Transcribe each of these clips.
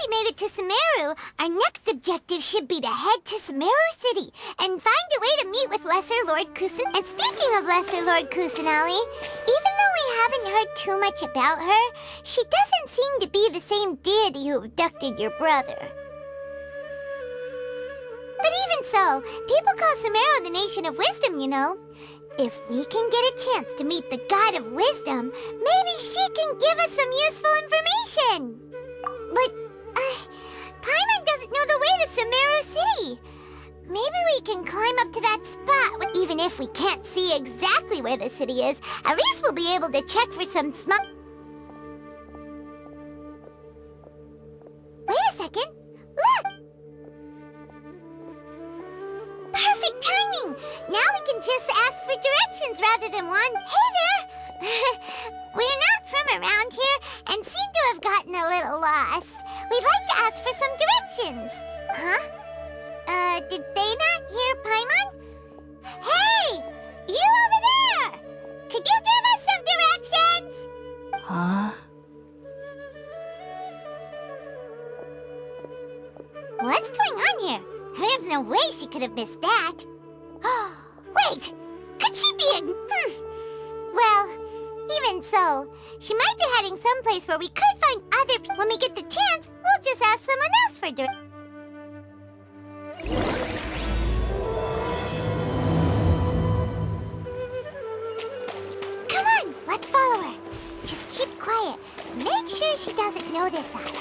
we made it to Sumeru, our next objective should be to head to Sumeru City and find a way to meet with Lesser Lord Kusan. And speaking of Lesser Lord Kusanali, even though we haven't heard too much about her, she doesn't seem to be the same deity who abducted your brother. But even so, people call Sumeru the Nation of Wisdom, you know. If we can get a chance to meet the God of Wisdom, maybe she can give us some useful information. But, Paimon doesn't know the way to Sumeru City. Maybe we can climb up to that spot. Even if we can't see exactly where the city is, at least we'll be able to check for some Wait a second. Look! Perfect timing! Now we can just ask for directions rather than one. Hey there! We're not from around here and seem to have gotten a little lost. We'd like to ask for some directions. Huh? Did they not hear Paimon? Hey! You over there! Could you give us some directions? Huh? What's going on here? There's no way she could have missed that. Wait! Could she be Well, even so, she might be heading someplace where we could find other people. When we get the chance, we'll just ask someone else for directions. Come on, let's follow her. Just keep quiet. Make sure she doesn't notice us.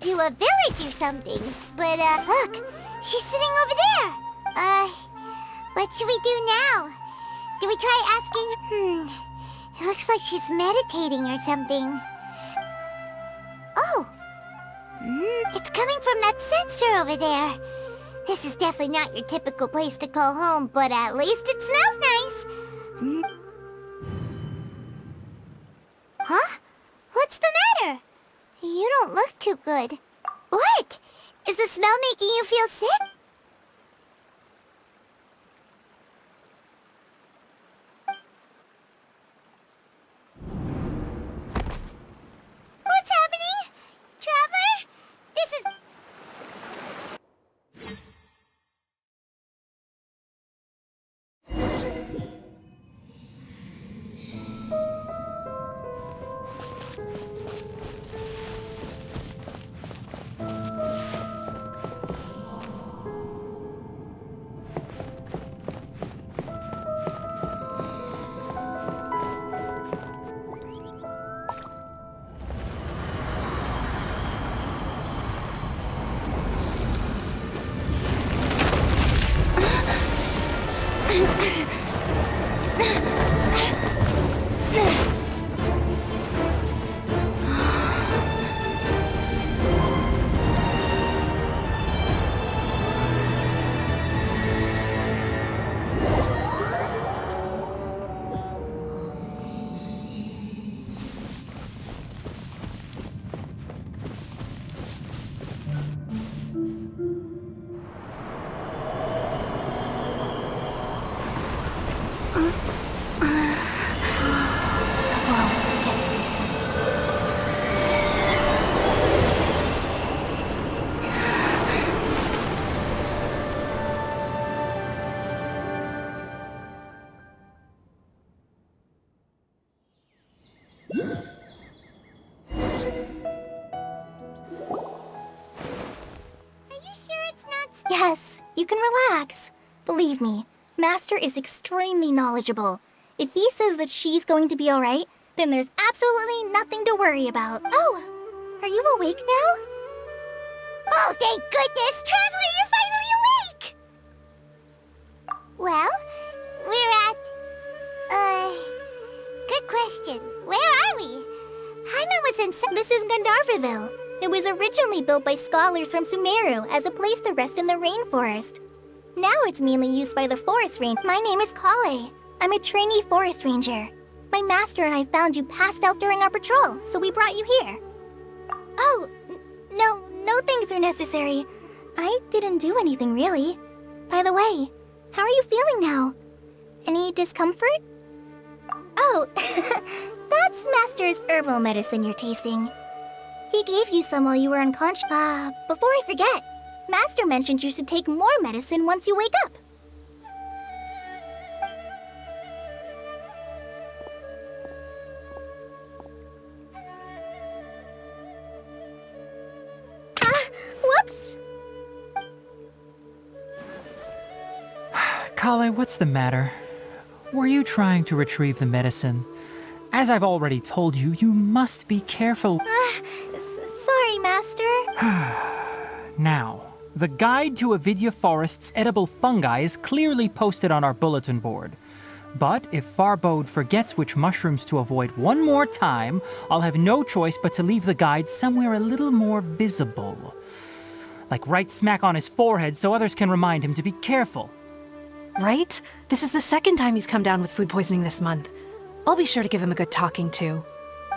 To a village or something. But, look, she's sitting over there. What should we do now? Do we try asking? It looks like she's meditating or something. Oh, it's coming from that sensor over there. This is definitely not your typical place to call home, but at least it smells nice. Huh? What's the matter? You don't look too good. What? Is the smell making you feel sick? What's happening? Traveler? This is... Yes, you can relax. Believe me, Master is extremely knowledgeable. If he says that she's going to be alright, then there's absolutely nothing to worry about. Oh, are you awake now? Oh, thank goodness! Traveler, you're finally awake! Well, we're at... good question. Where are we? Hyman was in some... This is Gandharvaville. It was originally built by scholars from Sumeru as a place to rest in the rainforest. Now it's mainly used by the forest ranger. My name is Kale. I'm a trainee forest ranger. My master and I found you passed out during our patrol, so we brought you here. Oh, no things are necessary. I didn't do anything really. By the way, how are you feeling now? Any discomfort? Oh, that's Master's herbal medicine you're tasting. He gave you some while you were unconscious. Before I forget, Master mentioned you should take more medicine once you wake up. Whoops! Kale, what's the matter? Were you trying to retrieve the medicine? As I've already told you, you must be careful. Sorry, Master. Now, the guide to Avidya Forest's edible fungi is clearly posted on our bulletin board. But if Farbode forgets which mushrooms to avoid one more time, I'll have no choice but to leave the guide somewhere a little more visible. Like right smack on his forehead so others can remind him to be careful. Right? This is the second time he's come down with food poisoning this month. I'll be sure to give him a good talking to.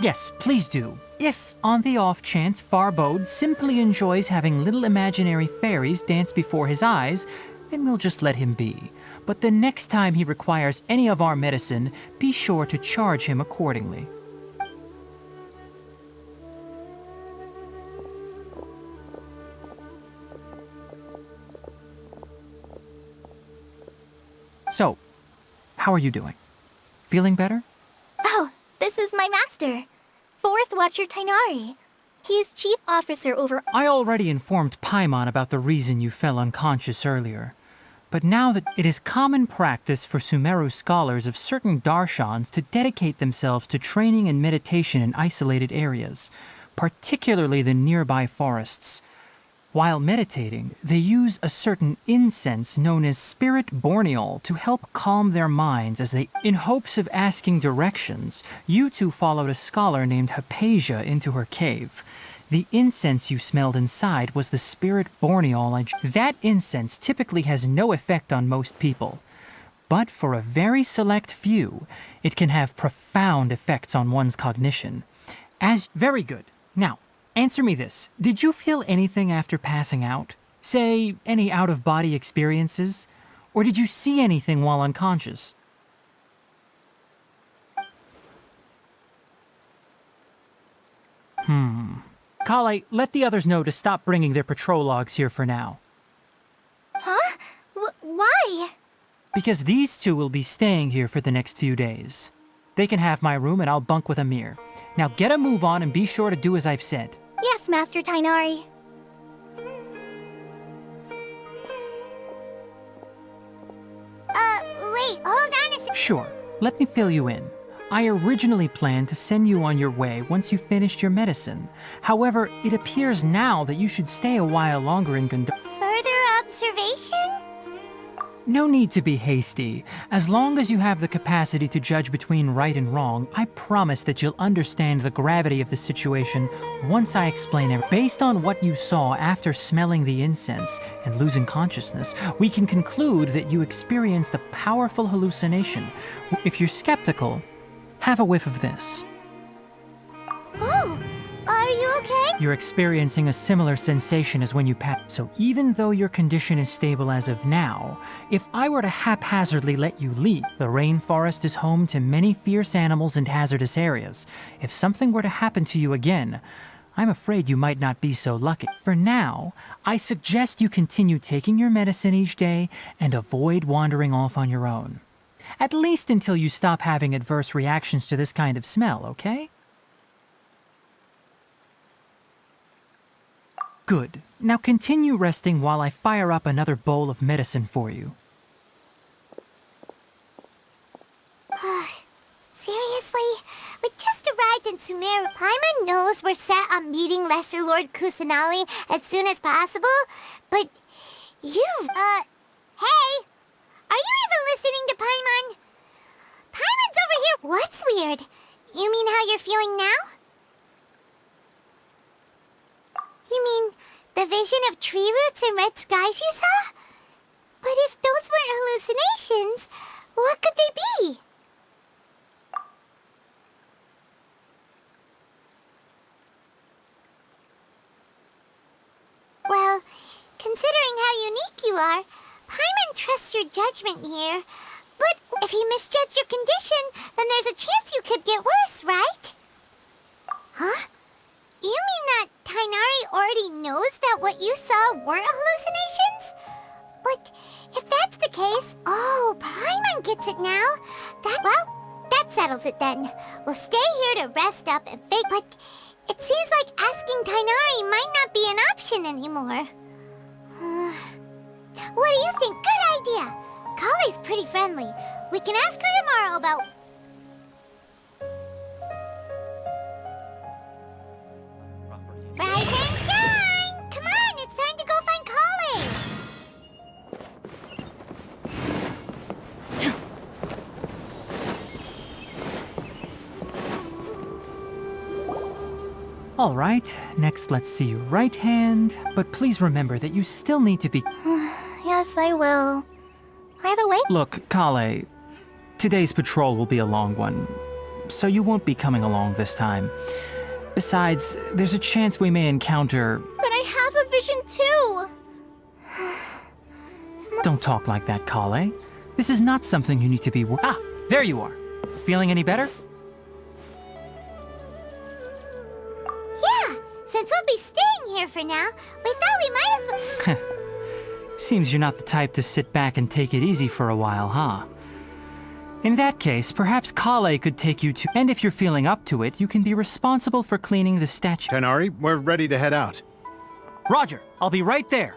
Yes, please do. If, on the off chance, Farbode simply enjoys having little imaginary fairies dance before his eyes, then we'll just let him be. But the next time he requires any of our medicine, be sure to charge him accordingly. So, how are you doing? Feeling better? Oh, this is my master, Forest Watcher Tainari. He's chief officer over... I already informed Paimon about the reason you fell unconscious earlier. But now that it is common practice for Sumeru scholars of certain darshans to dedicate themselves to training and meditation in isolated areas, particularly the nearby forests. While meditating, they use a certain incense known as spirit borneol to help calm their minds as they... In hopes of asking directions, you two followed a scholar named Hypatia into her cave. The incense you smelled inside was the spirit borneol. That incense typically has no effect on most people. But for a very select few, it can have profound effects on one's cognition. Very good. Now, answer me this. Did you feel anything after passing out? Say, any out-of-body experiences? Or did you see anything while unconscious? Kale, let the others know to stop bringing their patrol logs here for now. Huh? Why? Because these two will be staying here for the next few days. They can have my room and I'll bunk with Amir. Now get a move on and be sure to do as I've said. Yes, Master Tainari. Wait, hold on a second. Sure, let me fill you in. I originally planned to send you on your way once you finished your medicine. However, it appears now that you should stay a while longer in Further observation? No need to be hasty. As long as you have the capacity to judge between right and wrong, I promise that you'll understand the gravity of the situation once I explain it. Based on what you saw after smelling the incense and losing consciousness, we can conclude that you experienced a powerful hallucination. If you're skeptical, have a whiff of this. Oh, are you okay? You're experiencing a similar sensation as when you passed. So even though your condition is stable as of now, if I were to haphazardly let you leave, the rainforest is home to many fierce animals and hazardous areas. If something were to happen to you again, I'm afraid you might not be so lucky. For now, I suggest you continue taking your medicine each day and avoid wandering off on your own. At least until you stop having adverse reactions to this kind of smell, okay? Good. Now continue resting while I fire up another bowl of medicine for you. Seriously? We just arrived in Sumeru. Paimon knows we're set on meeting Lesser Lord Kusanali as soon as possible, but you, hey! Are you even listening to Paimon? Paimon's over here. What's weird? You mean how you're feeling now? You mean the vision of tree roots and red skies you saw? But if those weren't hallucinations, what could they be? Well, considering how unique you are, Paimon trusts your judgment here. But if he misjudged your condition, then there's a chance you could get worse, right? Huh? You mean that Tainari already knows that what you saw weren't hallucinations? But if that's the case, oh, Paimon gets it now. That settles it then. We'll stay here to rest up and fake, but it seems like asking Tainari might not be an option anymore. What do you think? Good idea. Kale's pretty friendly. We can ask her tomorrow about... Rise and shine! Come on, it's time to go find Kale! All right, next let's see your right hand, but please remember that you still need to be... Yes, I will. By the way... Look, Kale, today's patrol will be a long one, so you won't be coming along this time. Besides, there's a chance we may encounter... But I have a vision too! Don't talk like that, Kale. This is not something you need to be... Ah, there you are. Feeling any better? Yeah, since we'll be staying here for now, we thought we might as well... Seems you're not the type to sit back and take it easy for a while, huh? In that case, perhaps Kale could take you to... And if you're feeling up to it, you can be responsible for cleaning the statue. Tainari, we're ready to head out. Roger, I'll be right there.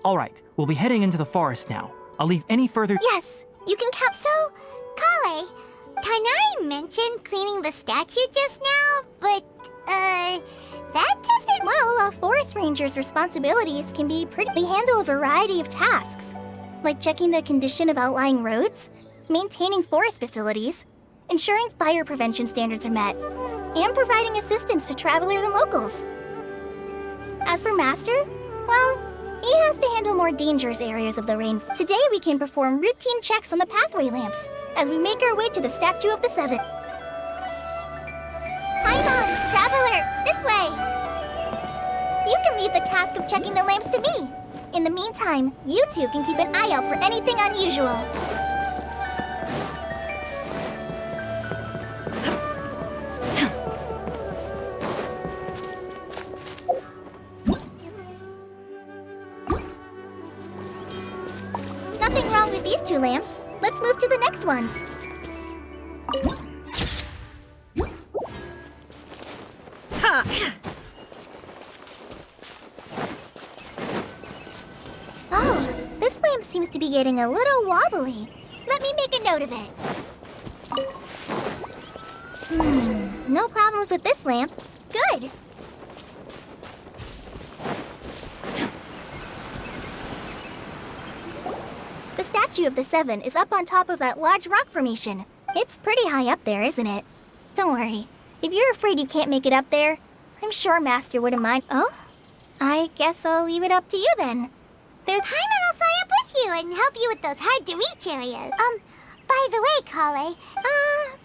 All right, we'll be heading into the forest now. I'll leave any further... Yes, you can count. So, Kale, Tainari mentioned cleaning the statue just now, but, that doesn't... Well, a forest ranger's responsibilities can be pretty... They handle a variety of tasks, like checking the condition of outlying roads, maintaining forest facilities, ensuring fire prevention standards are met, and providing assistance to travelers and locals. As for Master, well, he has to handle more dangerous areas of the rain. Today we can perform routine checks on the pathway lamps as we make our way to the Statue of the Seven. Hi, Mom! Traveler! This way! You can leave the task of checking the lamps to me. In the meantime, you two can keep an eye out for anything unusual. Nothing wrong with these two lamps. Let's move to the next ones. Oh, this lamp seems to be getting a little wobbly. Let me make a note of it. No problems with this lamp. Good. The statue of the Seven is up on top of that large rock formation. It's pretty high up there, isn't it? Don't worry. If you're afraid you can't make it up there, I'm sure Master wouldn't mind. Oh? I guess I'll leave it up to you then. Paimon will fly up with you and help you with those hard-to-reach areas. By the way, Kale...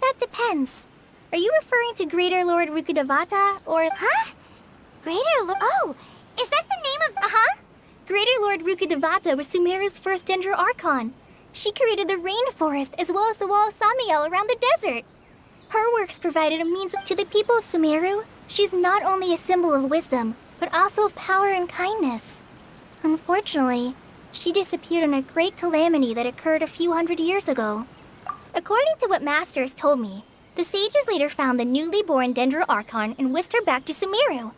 that depends. Are you referring to Greater Lord Rukkhadevata, or... Huh? Greater Lord... Oh, is that the name of... Uh-huh. Greater Lord Rukkhadevata was Sumeru's first Dendro Archon. She created the rainforest as well as the wall of Samiel around the desert. Her works provided a means to the people of Sumeru. She's not only a symbol of wisdom, but also of power and kindness. Unfortunately, she disappeared in a great calamity that occurred a few hundred years ago. According to what Master has told me, the sages later found the newly born Dendro Archon and whisked her back to Sumeru.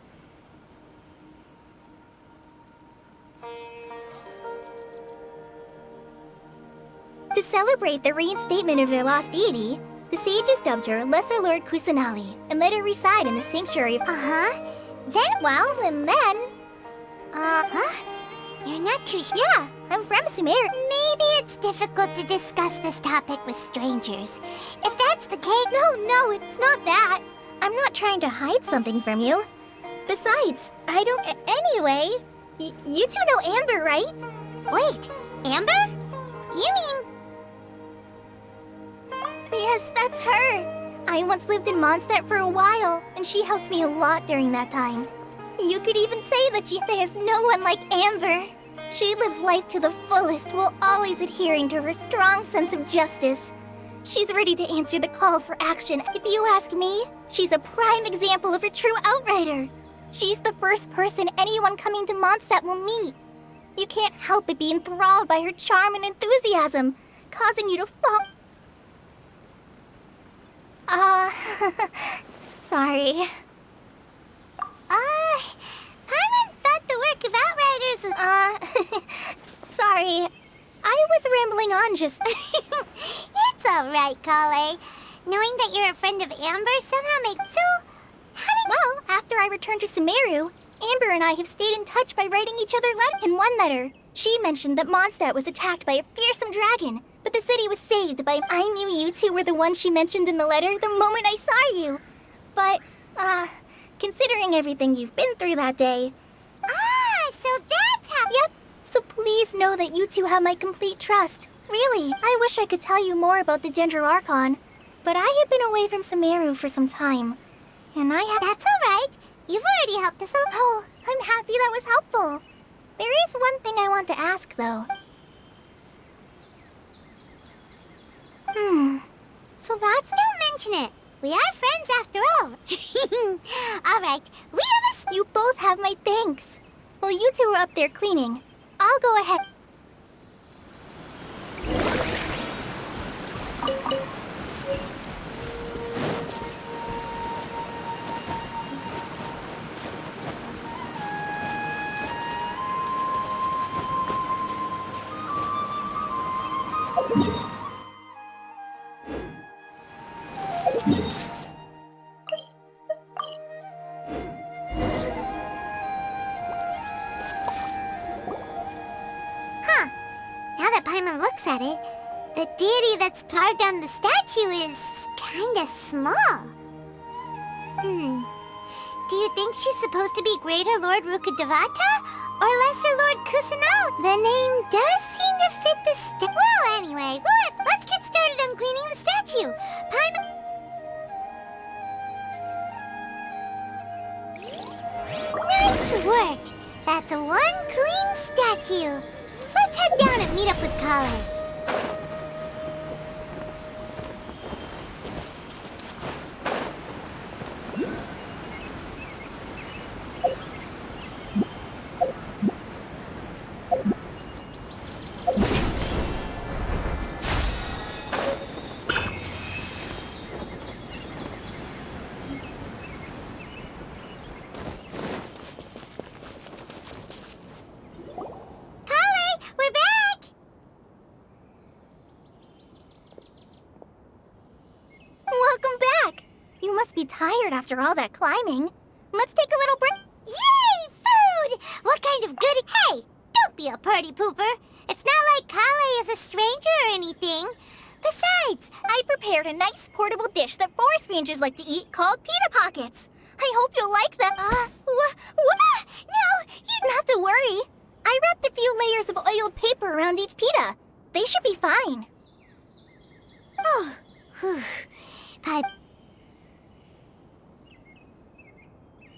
To celebrate the reinstatement of their lost deity, the sages dubbed her Lesser Lord Kusanali and let her reside in the sanctuary of... and then... You're not too sure. Yeah, I'm from Sumeru. Maybe it's difficult to discuss this topic with strangers. If that's the case... No, it's not that. I'm not trying to hide something from you. Besides, I don't... Anyway, you two know Amber, right? Wait, Amber? You mean... Yes, that's her. I once lived in Mondstadt for a while, and she helped me a lot during that time. You could even say that there's no one like Amber. She lives life to the fullest while always adhering to her strong sense of justice. She's ready to answer the call for action. If you ask me, she's a prime example of a true outrider. She's the first person anyone coming to Mondstadt will meet. You can't help but be enthralled by her charm and enthusiasm, causing you to fall... sorry. Paimon thought the work of Outriders was... sorry. I was rambling on just... It's alright, Kale. Knowing that you're a friend of Amber somehow makes... So, how did... Well, after I returned to Sumeru, Amber and I have stayed in touch by writing each other letters. In one letter, she mentioned that Mondstadt was attacked by a fearsome dragon, but the city was saved by... I knew you two were the ones she mentioned in the letter the moment I saw you. But, considering everything you've been through that day... so that's how... Yep. So please know that you two have my complete trust. Really, I wish I could tell you more about the Dendro Archon, but I have been away from Sumeru for some time, and I have... That's alright. You've already helped us a... Oh, I'm happy that was helpful. There is one thing I want to ask, though. So that's... Don't mention it. We are friends after all. Alright, we have a... You both have my thanks. While you two are up there cleaning, I'll go ahead... Now that Paimon looks at it, the deity that's carved on the statue is kinda small. Do you think she's supposed to be Greater Lord Rukkhadevata or Lesser Lord Kusanal? The name does seem to fit the Well, anyway, let's get started on cleaning the statue. Paimon... Nice work! That's one clean statue. Let's head down and meet up with Kale. Tired after all that climbing. Let's take a little break. Yay! Food! What kind of goodie? Hey! Don't be a party pooper. It's not like Kale is a stranger or anything. Besides, I prepared a nice portable dish that forest rangers like to eat called pita pockets. I hope you'll like them. What? No, you not to worry. I wrapped a few layers of oiled paper around each pita. They should be fine. oh, whew.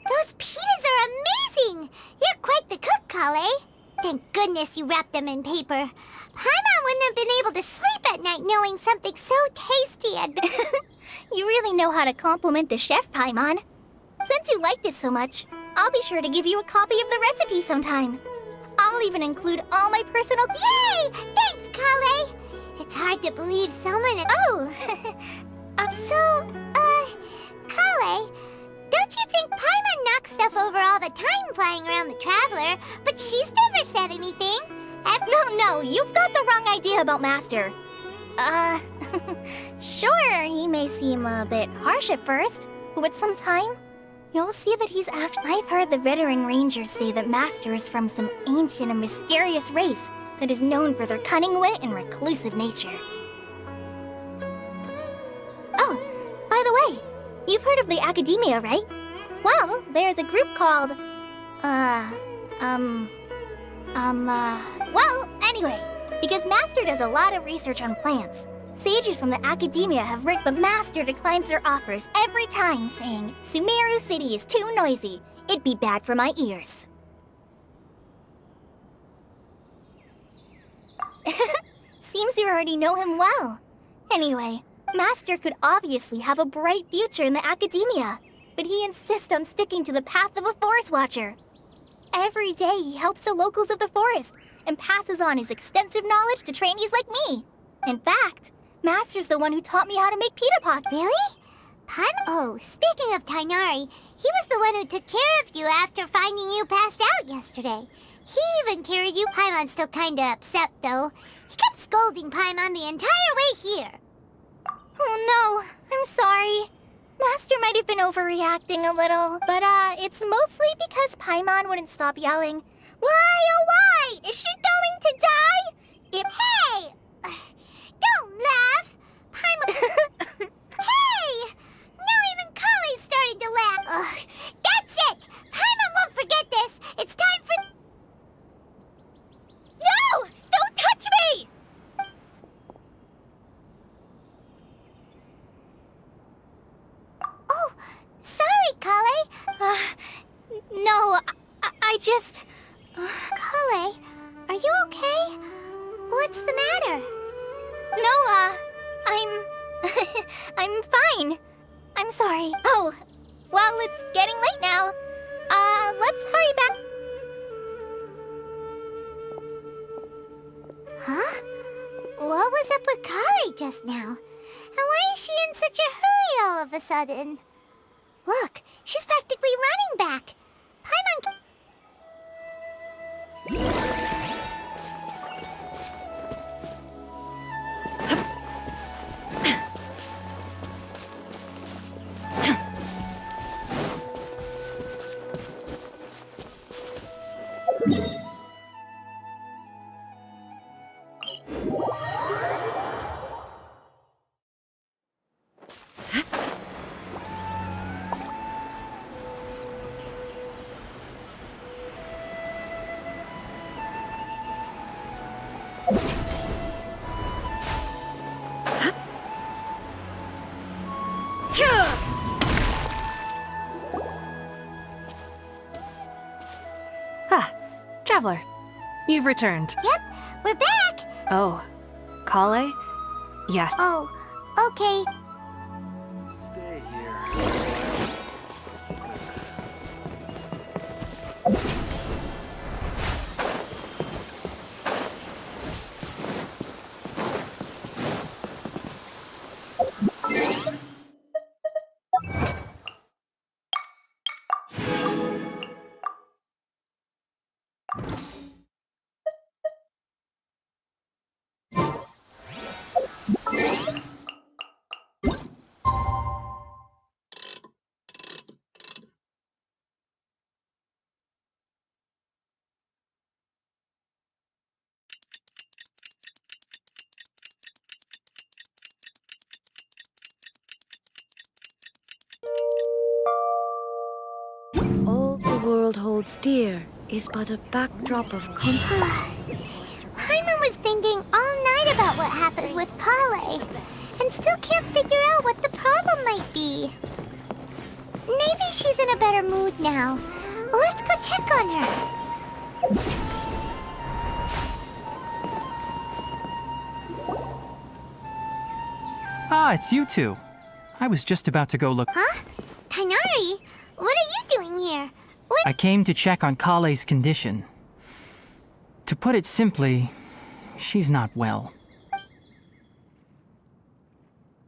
Those pitas are amazing! You're quite the cook, Kale. Thank goodness you wrapped them in paper. Paimon wouldn't have been able to sleep at night knowing something so tasty had been... You really know how to compliment the chef, Paimon. Since you liked it so much, I'll be sure to give you a copy of the recipe sometime. I'll even include all my personal... Yay! Thanks, Kale! It's hard to believe someone... Oh! Kale, don't you think Paimon knocks stuff over all the time flying around the Traveler, but she's never said anything? No, you've got the wrong idea about Master. Sure, he may seem a bit harsh at first, but with some time, you'll see that he's I've heard the veteran rangers say that Master is from some ancient and mysterious race that is known for their cunning wit and reclusive nature. Oh, by the way, you've heard of the Academia, right? Well, there's a group called, well, anyway, because Master does a lot of research on plants, sages from the Academia have written, but Master declines their offers every time, saying, Sumeru City is too noisy. It'd be bad for my ears. Seems you already know him well. Anyway, Master could obviously have a bright future in the Academia, but he insists on sticking to the path of a forest watcher. Every day he helps the locals of the forest and passes on his extensive knowledge to trainees like me. In fact, Master's the one who taught me how to make pita pockets. Really? Oh, speaking of Tainari, he was the one who took care of you after finding you passed out yesterday. He even carried you. Paimon's still kinda upset, though. He kept scolding Paimon the entire way here. Oh no, I'm sorry. Master might have been overreacting a little, but it's mostly because Paimon wouldn't stop yelling, Why, oh why? Is she going to die? Hey! Don't laugh! Paimon... Hey! Now even Kale's starting to laugh. Ugh, that's it! Paimon won't forget this! It's time for... No! Don't touch me! Oh, sorry, Kale. No, I just... Kale, are you okay? What's the matter? No, I'm fine. I'm sorry. Oh, well, it's getting late now. Let's hurry back. Huh? What was up with Kale just now? And why is she in such a hurry all of a sudden? Look, she's practically running back. Paimon... Traveler, you've returned. Yep, we're back! Oh, Kale? Yes. Oh, okay. Stay here. world holds dear is but a backdrop of Paimon was thinking all night about what happened with Kale, and still can't figure out what the problem might be. Maybe she's in a better mood now. Let's go check on her. Ah, it's you two. I was just about to go look. Huh? Tighnari? What are you doing here? I came to check on Kale's condition. To put it simply, she's not well.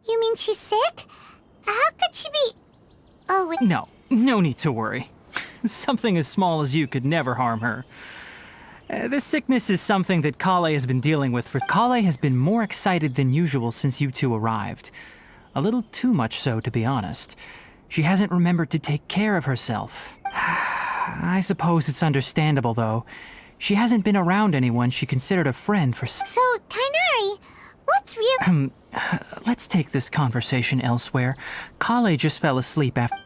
You mean she's sick? How could she be... Oh, wait. No need to worry. Something as small as you could never harm her. This sickness is something that Kale has been dealing with for... Kale has been more excited than usual since you two arrived. A little too much so, to be honest. She hasn't remembered to take care of herself. I suppose it's understandable, though. She hasn't been around anyone she considered a friend for... So, Tighnari, what's real... Let's take this conversation elsewhere. Kale just fell asleep after...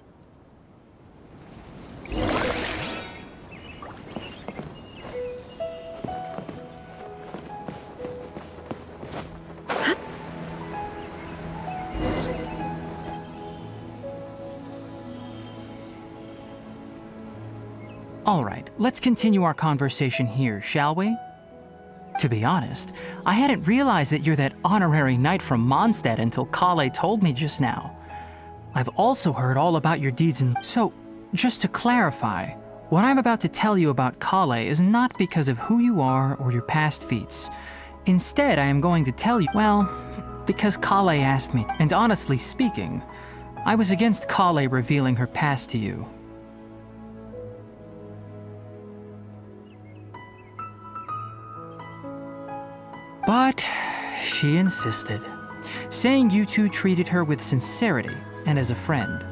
All right, let's continue our conversation here, shall we? To be honest, I hadn't realized that you're that honorary knight from Mondstadt until Kale told me just now. I've also heard all about your deeds and... So, just to clarify, what I'm about to tell you about Kale is not because of who you are or your past feats. Instead, I am going to tell you, well, because Kale asked me to. And honestly speaking, I was against Kale revealing her past to you. But she insisted, saying you two treated her with sincerity and as a friend.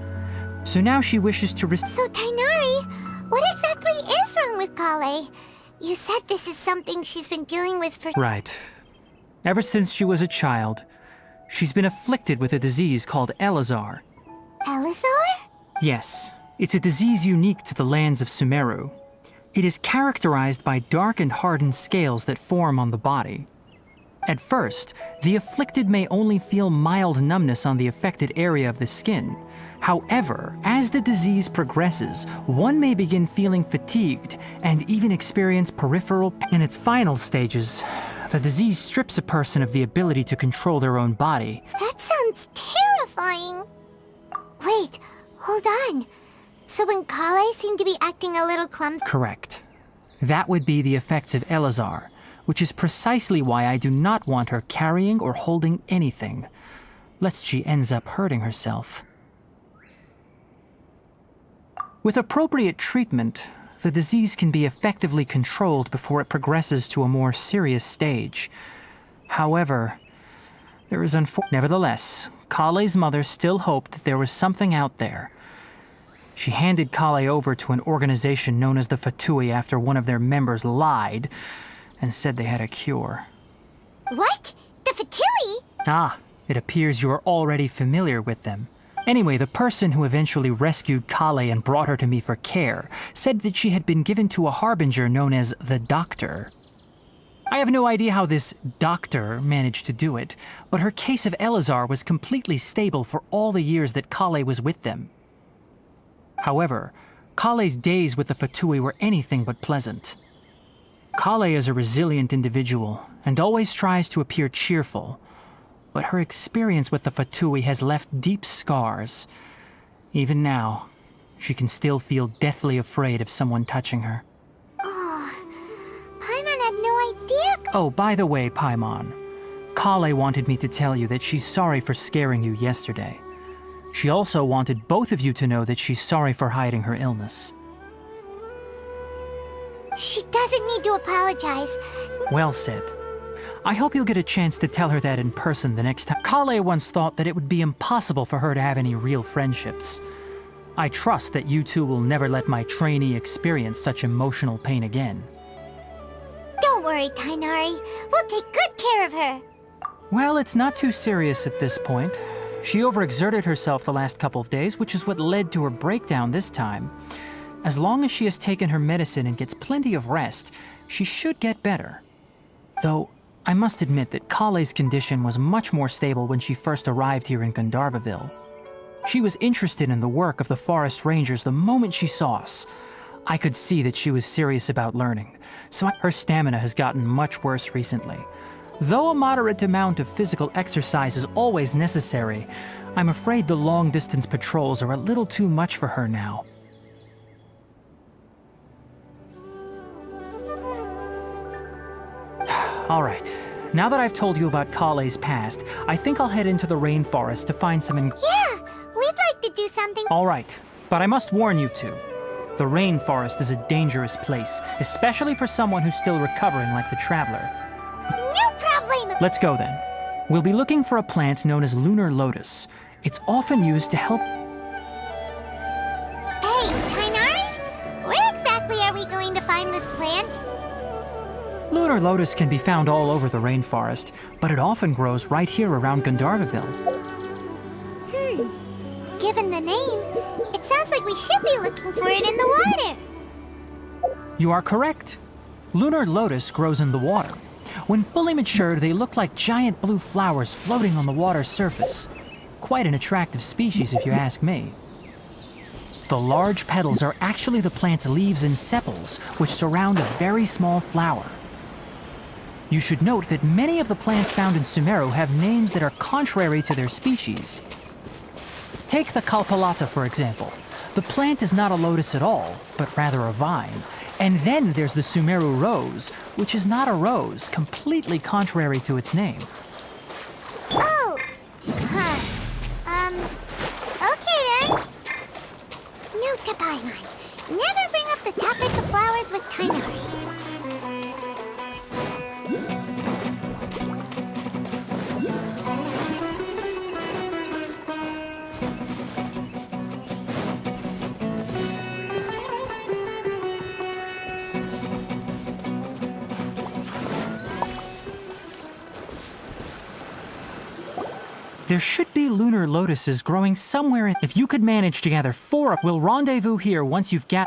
So now she wishes to So, Tighnari, what exactly is wrong with Kale? You said this is something she's been dealing with for... Right. Ever since she was a child, she's been afflicted with a disease called Elazar. Elazar? Yes, it's a disease unique to the lands of Sumeru. It is characterized by dark and hardened scales that form on the body. At first, the afflicted may only feel mild numbness on the affected area of the skin. However, as the disease progresses, one may begin feeling fatigued and even experience peripheral pain. In its final stages, the disease strips a person of the ability to control their own body. That sounds terrifying. Wait, hold on. So when Kale seemed to be acting a little clumsy... Correct. That would be the effects of Elazar, which is precisely why I do not want her carrying or holding anything, lest she ends up hurting herself. With appropriate treatment, the disease can be effectively controlled before it progresses to a more serious stage. However, there is Nevertheless, Kale's mother still hoped that there was something out there. She handed Kale over to an organization known as the Fatui after one of their members lied and said they had a cure. What? The Fatui? Ah, it appears you're already familiar with them. Anyway, the person who eventually rescued Kale and brought her to me for care said that she had been given to a harbinger known as the Doctor. I have no idea how this doctor managed to do it, but her case of Elazar was completely stable for all the years that Kale was with them. However, Kale's days with the Fatui were anything but pleasant. Kale is a resilient individual and always tries to appear cheerful, but her experience with the Fatui has left deep scars. Even now, she can still feel deathly afraid of someone touching her. Oh, Paimon had no idea. Oh, by the way, Paimon, Kale wanted me to tell you that she's sorry for scaring you yesterday. She also wanted both of you to know that she's sorry for hiding her illness. She doesn't need to apologize. Well said. I hope you'll get a chance to tell her that in person the next time. Kale once thought that it would be impossible for her to have any real friendships. I trust that you two will never let my trainee experience such emotional pain again. Don't worry, Tighnari. We'll take good care of her. Well, it's not too serious at this point. She overexerted herself the last couple of days, which is what led to her breakdown this time. As long as she has taken her medicine and gets plenty of rest, she should get better. Though, I must admit that Kale's condition was much more stable when she first arrived here in Gandharvaville. She was interested in the work of the forest rangers the moment she saw us. I could see that she was serious about learning, so her stamina has gotten much worse recently. Though a moderate amount of physical exercise is always necessary, I'm afraid the long-distance patrols are a little too much for her now. All right, now that I've told you about Kale's past, I think I'll head into the rainforest to find some Yeah, we'd like to do something. All right, but I must warn you two. The rainforest is a dangerous place, especially for someone who's still recovering like the Traveler. No problem. Let's go then. We'll be looking for a plant known as lunar lotus. It's often used to help... Hey, Tainari, where exactly are we going to find this plant? Lunar lotus can be found all over the rainforest, but it often grows right here around Gandharvaville. Given the name, it sounds like we should be looking for it in the water. You are correct. Lunar lotus grows in the water. When fully matured, they look like giant blue flowers floating on the water's surface. Quite an attractive species, if you ask me. The large petals are actually the plant's leaves and sepals, which surround a very small flower. You should note that many of the plants found in Sumeru have names that are contrary to their species. Take the Kalpalata, for example. The plant is not a lotus at all, but rather a vine. And then there's the Sumeru rose, which is not a rose, completely contrary to its name. Oh, okay then. Note to Paimon, never bring up the topic of flowers with Tainari. There should be lunar lotuses growing somewhere. If you could manage to gather 4, we'll rendezvous here once you've got...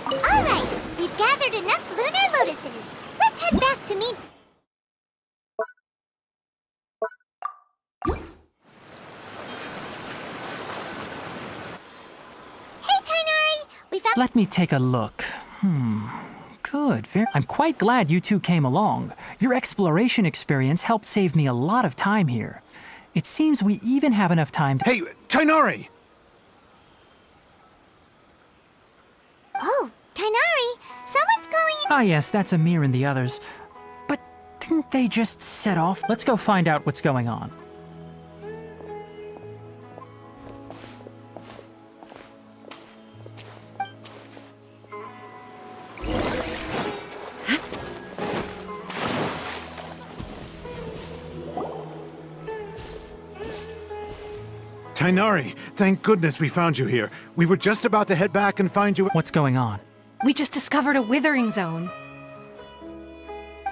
All right, we've gathered enough lunar lotuses. Let's head back to meet... Let me take a look. Good. I'm quite glad you two came along. Your exploration experience helped save me a lot of time here. It seems we even have enough time to... Hey, Tainari! Oh, Tainari, someone's going... Ah yes, that's Amir and the others. But didn't they just set off? Let's go find out what's going on. Tainari, thank goodness we found you here. We were just about to head back and find you... What's going on? We just discovered a withering zone.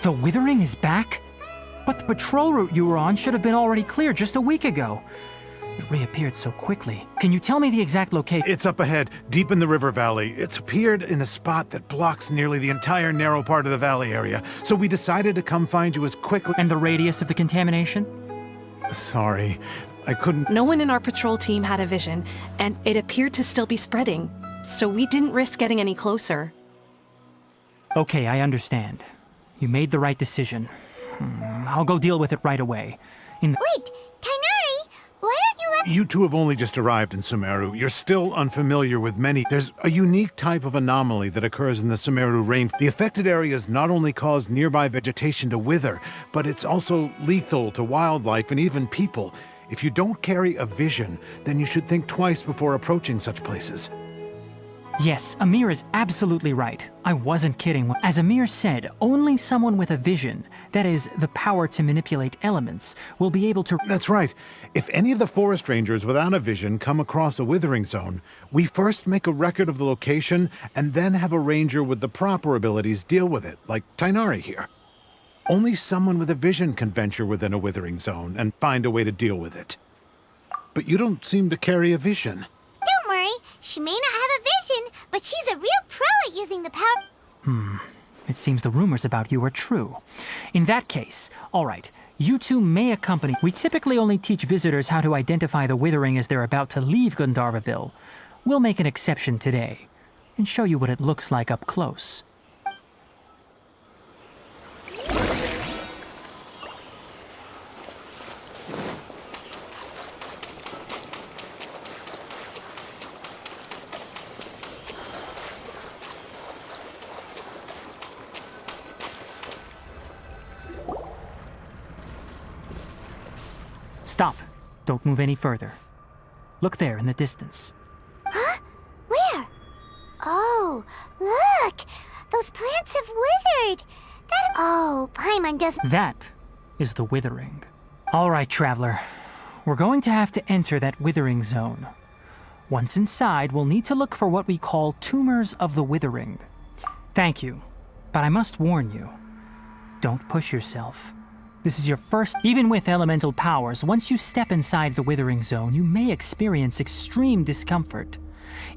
The withering is back? But the patrol route you were on should have been already clear just a week ago. It reappeared so quickly. Can you tell me the exact location? It's up ahead, deep in the river valley. It's appeared in a spot that blocks nearly the entire narrow part of the valley area. So we decided to come find you as quickly... And the radius of the contamination? Sorry, I couldn't... No one in our patrol team had a vision, and it appeared to still be spreading. So we didn't risk getting any closer. Okay, I understand. You made the right decision. I'll go deal with it right away. Wait, Tainari, why don't you let... You two have only just arrived in Sumeru. You're still unfamiliar with many. There's a unique type of anomaly that occurs in the Sumeru rain. The affected areas not only cause nearby vegetation to wither, but it's also lethal to wildlife and even people. If you don't carry a vision, then you should think twice before approaching such places. Yes, Amir is absolutely right. I wasn't kidding. As Amir said, only someone with a vision, that is, the power to manipulate elements, will be able to... That's right. If any of the forest rangers without a vision come across a withering zone, we first make a record of the location and then have a ranger with the proper abilities deal with it, like Tainari here. Only someone with a vision can venture within a withering zone and find a way to deal with it. But you don't seem to carry a vision. Don't worry, she may not have a vision, but she's a real pro at using the power. It seems the rumors about you are true. In that case, all right, you two may accompany. We typically only teach visitors how to identify the withering as they're about to leave Gandharvaville. We'll make an exception today and show you what it looks like up close. Stop. Don't move any further. Look there in the distance. Huh? Where? Oh, look! Those plants have withered! Oh, Paimon doesn't... That is the withering. All right, traveler. We're going to have to enter that withering zone. Once inside, we'll need to look for what we call tumors of the withering. Thank you, but I must warn you. Don't push yourself. This is your first... Even with elemental powers, once you step inside the withering zone, you may experience extreme discomfort.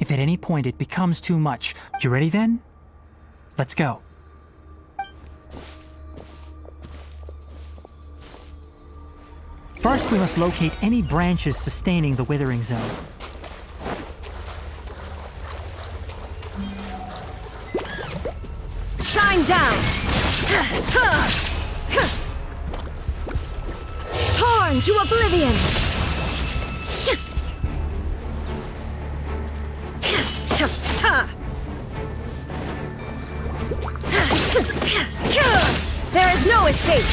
If at any point it becomes too much, you ready then? Let's go. First, we must locate any branches sustaining the withering zone. Shine down! Torn to oblivion! There is no escape!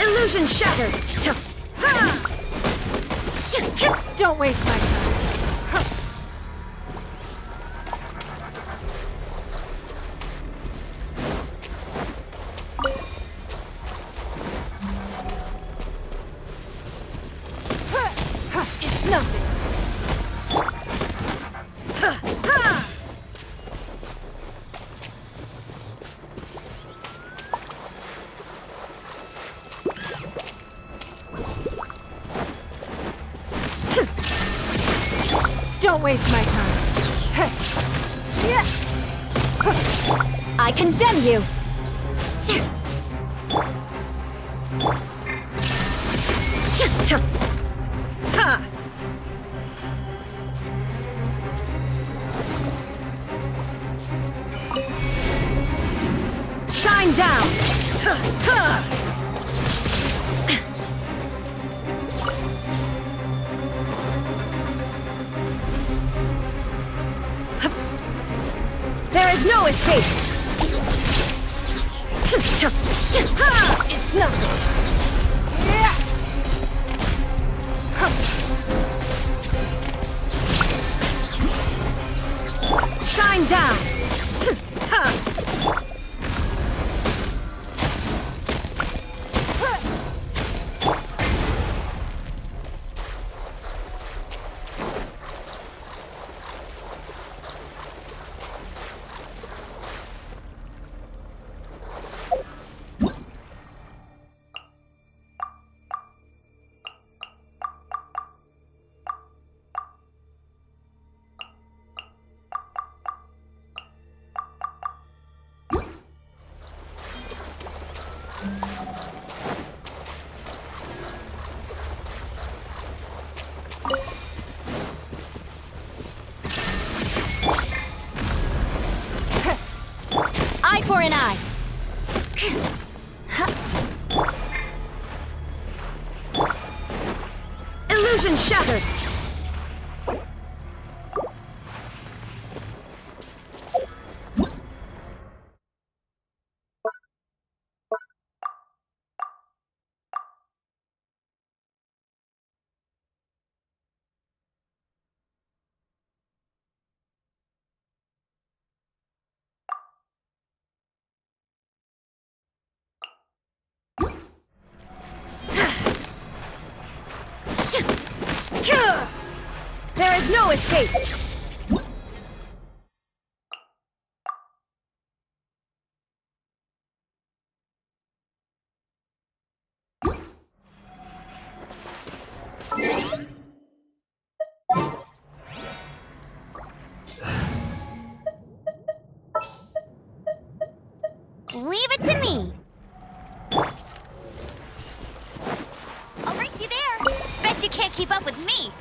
Illusion shattered! Don't waste my time. It's nothing. Don't waste my time. I condemn you! Shine down! There is no escape! It's nothing. Shine down! Eye for an eye! been shattered! There is no escape! Leave it to me. I'll race you there. Bet you can't keep up with me.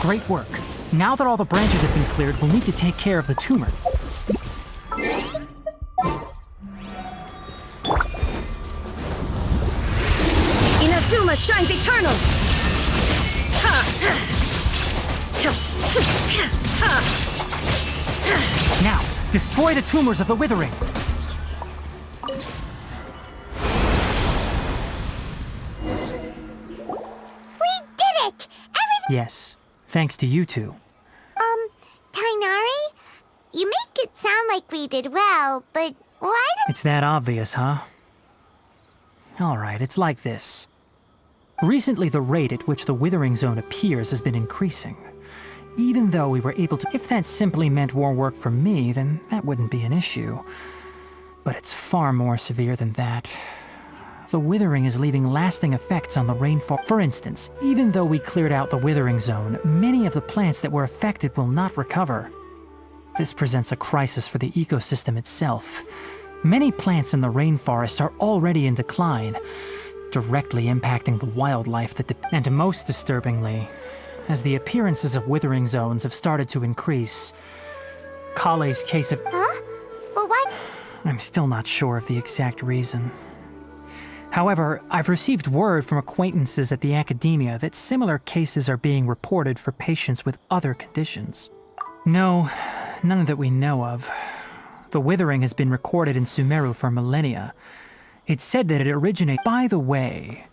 Great work. Now that all the branches have been cleared, we'll need to take care of the tumor. Inazuma shines eternal! Now, destroy the tumors of the withering. We did it! Yes, thanks to you two. Tainari? You make it sound like we did well, but why don't... It's that obvious, huh? Alright, it's like this. Recently, the rate at which the withering zone appears has been increasing. Even though we were able to... If that simply meant more work for me, then that wouldn't be an issue. But it's far more severe than that. The withering is leaving lasting effects on the rainfall. For instance, even though we cleared out the withering zone, many of the plants that were affected will not recover. This presents a crisis for the ecosystem itself. Many plants in the rainforest are already in decline, directly impacting the wildlife that and most disturbingly, as the appearances of withering zones have started to increase, Kale's case of... Huh? Well, what? I'm still not sure of the exact reason. However, I've received word from acquaintances at the academia that similar cases are being reported for patients with other conditions. No, none that we know of. The withering has been recorded in Sumeru for millennia. It's said that it originates... By the way,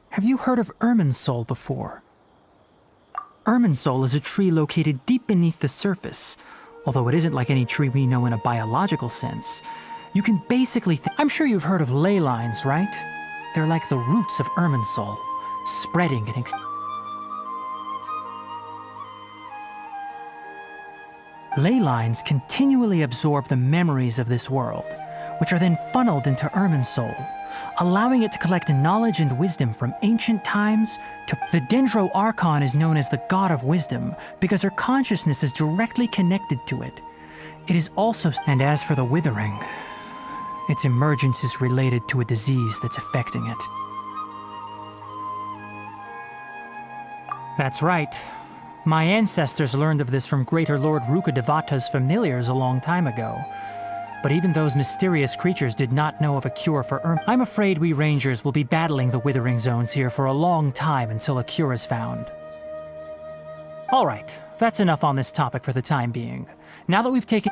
have you heard of Irminsul before? Irminsul is a tree located deep beneath the surface. Although it isn't like any tree we know in a biological sense. You can basically I'm sure you've heard of ley lines, right? They're like the roots of Irminsul, spreading and ley lines continually absorb the memories of this world, which are then funneled into Irminsul, allowing it to collect knowledge and wisdom from ancient times to... The Dendro Archon is known as the God of Wisdom because her consciousness is directly connected to it. It is also... And as for the withering, its emergence is related to a disease that's affecting it. That's right. My ancestors learned of this from Greater Lord Rukadevata's familiars a long time ago. But even those mysterious creatures did not know of a cure for I'm afraid we rangers will be battling the withering zones here for a long time until a cure is found. Alright, that's enough on this topic for the time being. Now that we've taken...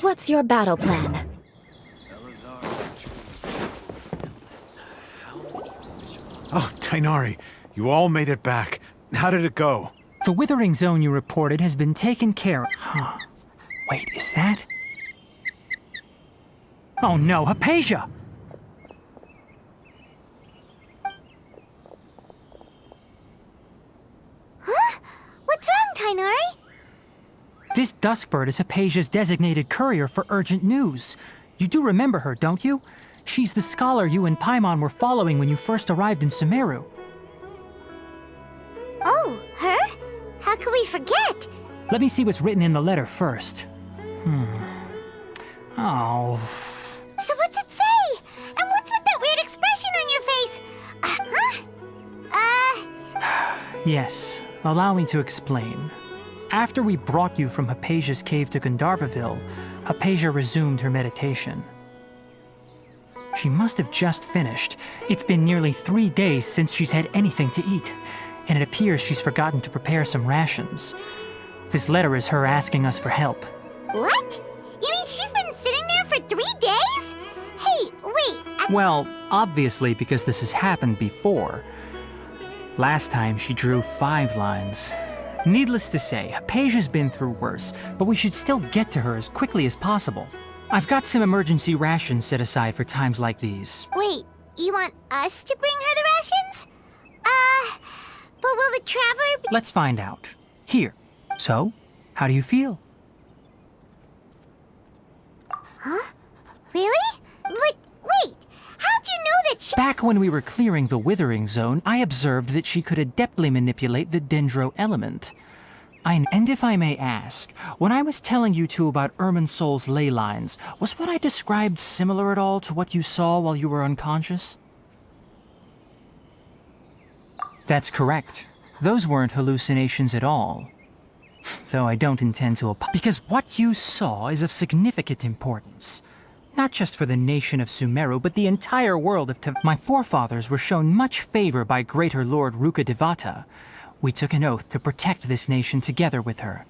What's your battle plan? Oh, Tainari, you all made it back. How did it go? The withering zone you reported has been taken care of. Huh. Wait, is that... Oh no, Hypatia! This Duskbird is Hypatia's designated courier for urgent news. You do remember her, don't you? She's the scholar you and Paimon were following when you first arrived in Sumeru. Oh, her? How could we forget? Let me see what's written in the letter first. Oh. So what's it say? And what's with that weird expression on your face? Yes, allow me to explain. After we brought you from Hypatia's cave to Gandharvaville, Hypatia resumed her meditation. She must have just finished. It's been nearly 3 days since she's had anything to eat, and it appears she's forgotten to prepare some rations. This letter is her asking us for help. What? You mean she's been sitting there for 3 days? Hey, wait. Well, obviously because this has happened before. Last time she drew 5 lines. Needless to say, Hypatia's been through worse, but we should still get to her as quickly as possible. I've got some emergency rations set aside for times like these. Wait, you want us to bring her the rations? But will the traveler be— Let's find out. Here. So, how do you feel? Huh? Really? But wait, how'd you know that she— Back when we were clearing the Withering Zone, I observed that she could adeptly manipulate the Dendro element. And if I may ask, when I was telling you two about Irminsol's ley lines, was what I described similar at all to what you saw while you were unconscious? That's correct. Those weren't hallucinations at all. Though I don't intend to because what you saw is of significant importance. Not just for the nation of Sumeru, but the entire world of My forefathers were shown much favor by Greater Lord Rukkhadevata. We took an oath to protect this nation together with her.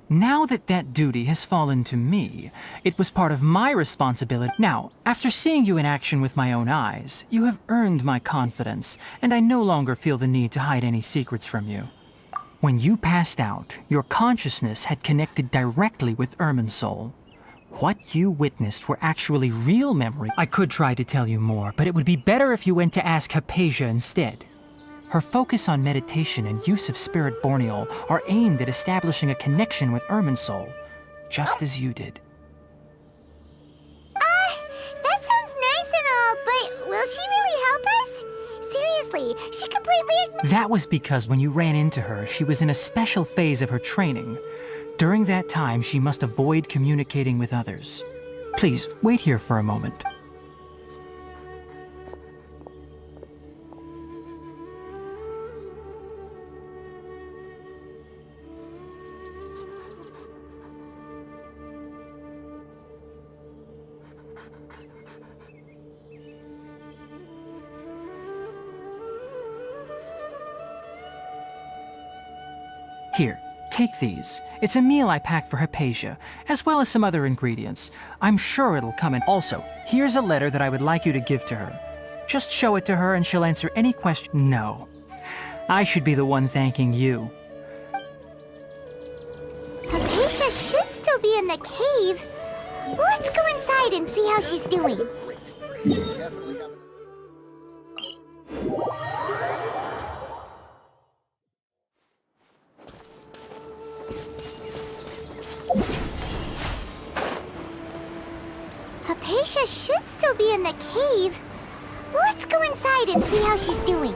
Now that that duty has fallen to me, it was part of my responsibility. Now, after seeing you in action with my own eyes, you have earned my confidence, and I no longer feel the need to hide any secrets from you. When you passed out, your consciousness had connected directly with Irminsol. What you witnessed were actually real memories. I could try to tell you more, but it would be better if you went to ask Hypatia instead. Her focus on meditation and use of Spirit Borneol are aimed at establishing a connection with Irminsol, just as you did. That sounds nice and all, but will she really help us? Seriously, she completely That was because when you ran into her, she was in a special phase of her training. During that time, she must avoid communicating with others. Please, wait here for a moment. Here, take these. It's a meal I packed for Hypatia, as well as some other ingredients. I'm sure it'll come in. Also, here's a letter that I would like you to give to her. Just show it to her and she'll answer any question. No. I should be the one thanking you. Hypatia should still be in the cave. Let's go inside and see how she's doing. Hypatia should still be in the cave. Let's go inside and see how she's doing.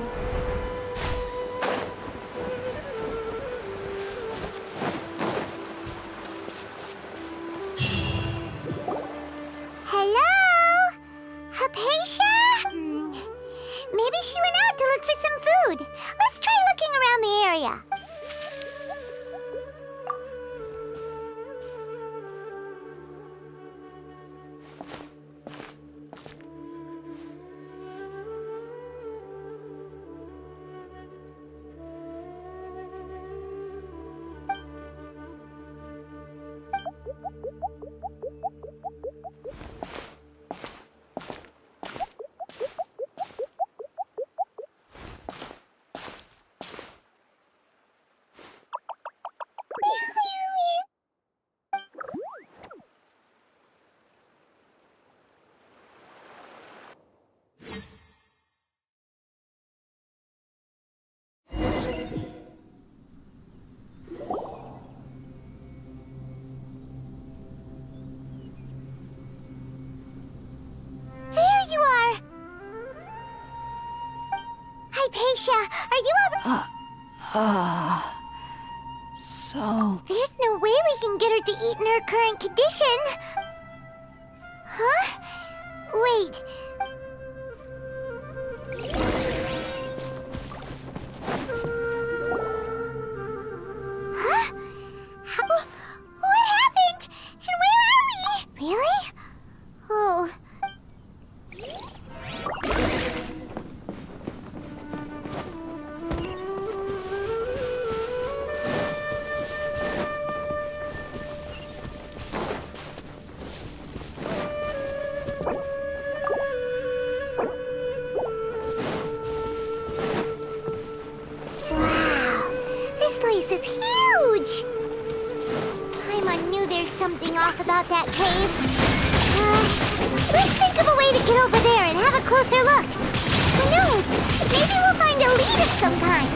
Hello? Hypatia? Maybe she went out to look for some food. Let's try looking around the area. So... There's no way we can get her to eat in her current condition. Huh? Wait. Huh? What happened? And where are we? Really? Oh. This is huge! Paimon knew there's something off about that cave. Let's think of a way to get over there and have a closer look. Who knows? Maybe we'll find a lead of some kind.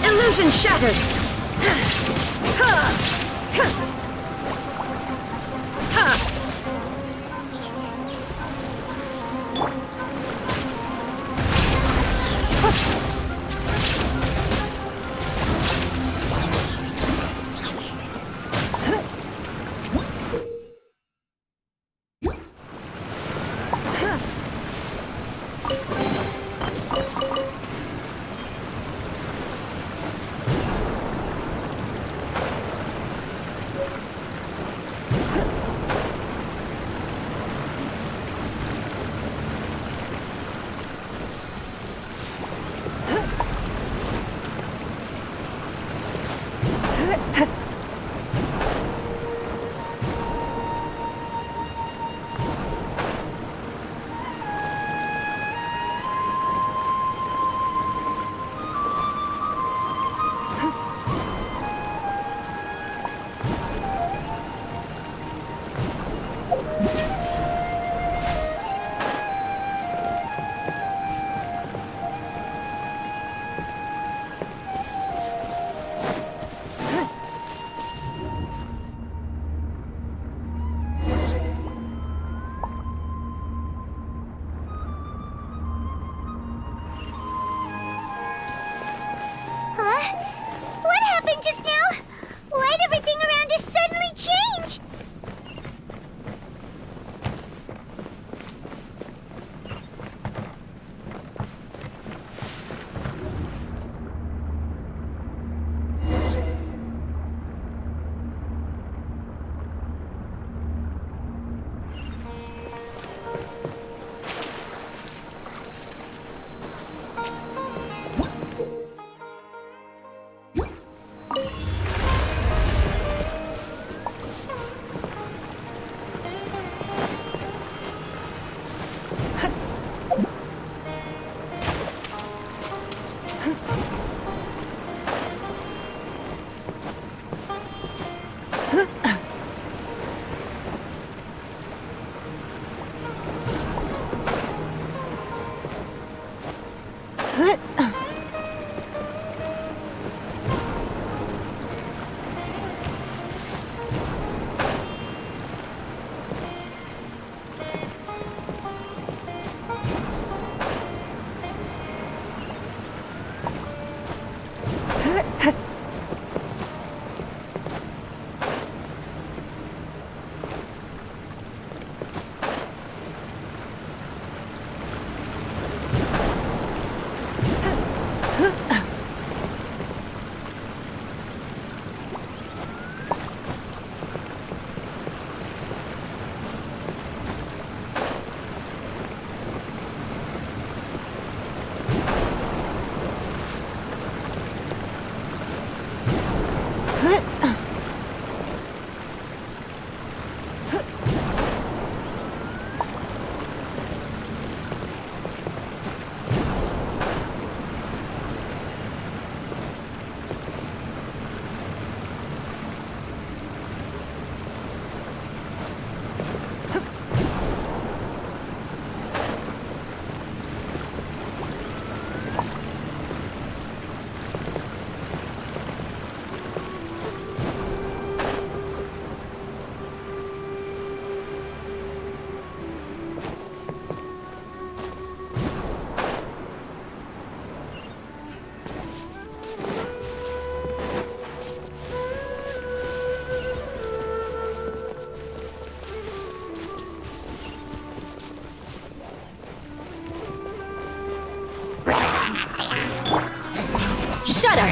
Illusion shattered! What happened just now? Why'd everything around us suddenly change? shudder!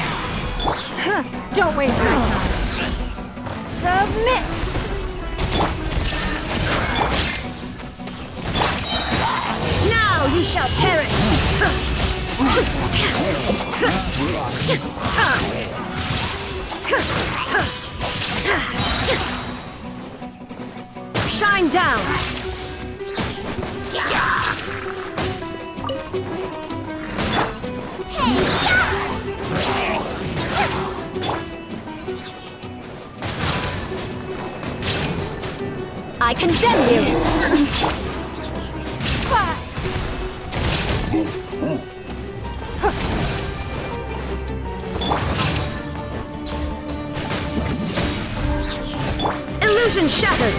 Don't waste my time. Submit! Now you shall perish! Shine down! I condemn you! Illusion shattered!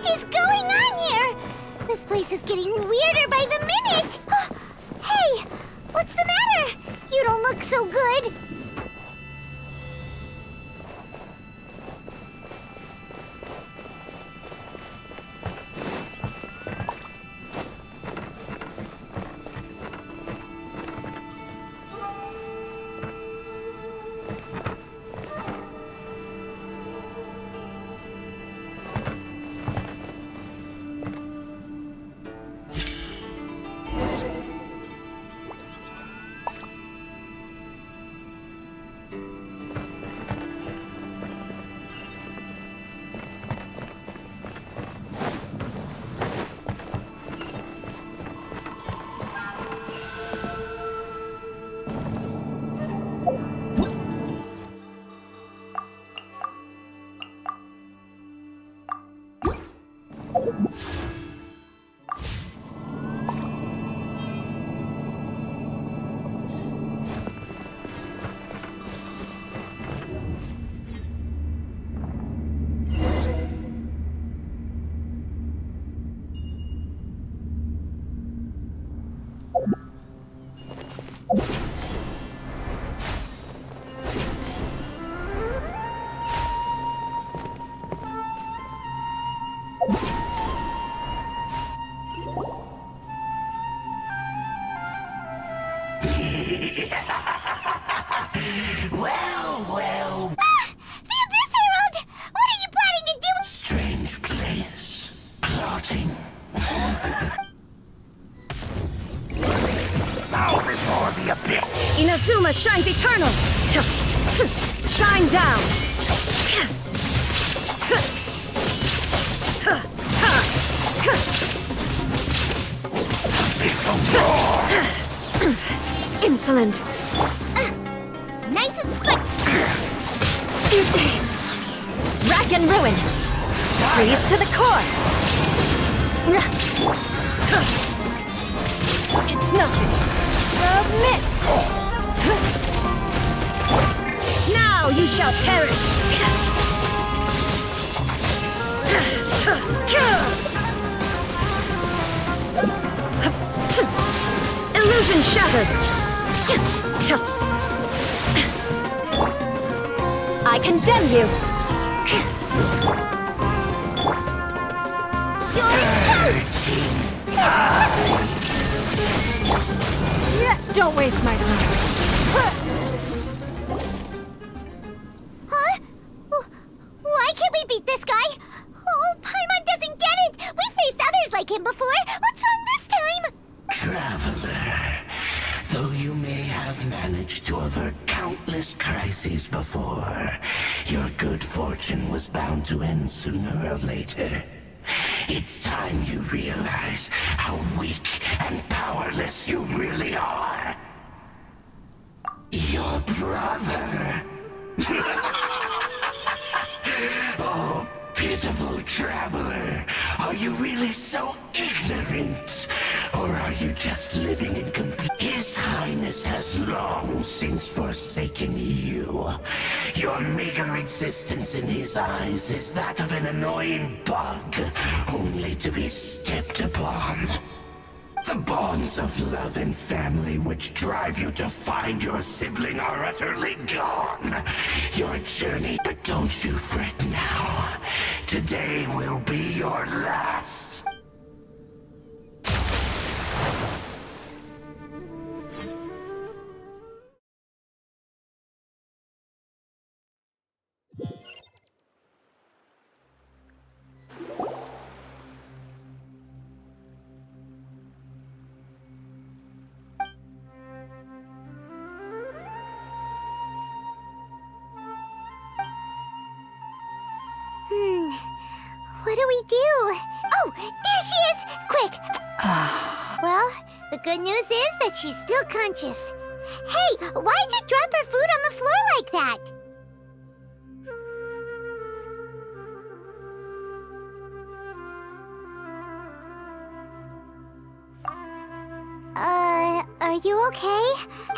What is going on here? This place is getting weirder by the minute. Hey, what's the matter? You don't look so good. Well, The Abyss Herald! What are you planning to do? strange place. Plotting. Bow before the abyss. Inazuma shines eternal! Shine down! Insolent! Nice and split. Tuesday! Rack and ruin! Freeze to the core! It's nothing! Submit! Now you shall perish! Illusion shattered! I condemn you! Don't waste my time. Huh? Why can't we beat this guy? Oh, Paimon doesn't get it! We faced others like him before! What's wrong this time? Traveler, though you may have managed to avert countless crises before, your good fortune was bound to end sooner or later. It's time you realize how weak and powerless you really are. Your brother. Oh, pitiful traveler. Are you really so ignorant? Or are you just living in complete... His Highness has long since forsaken you. Your meager existence in his eyes is that of an annoying bug, only to be stepped upon. The bonds of love and family which drive you to find your sibling are utterly gone. Your journey, but don't you fret now. Today will be your last. What do we do? Oh, there she is! Quick! Well, the good news is that she's still conscious. Hey, why'd you drop her food on the floor like that? Are you okay?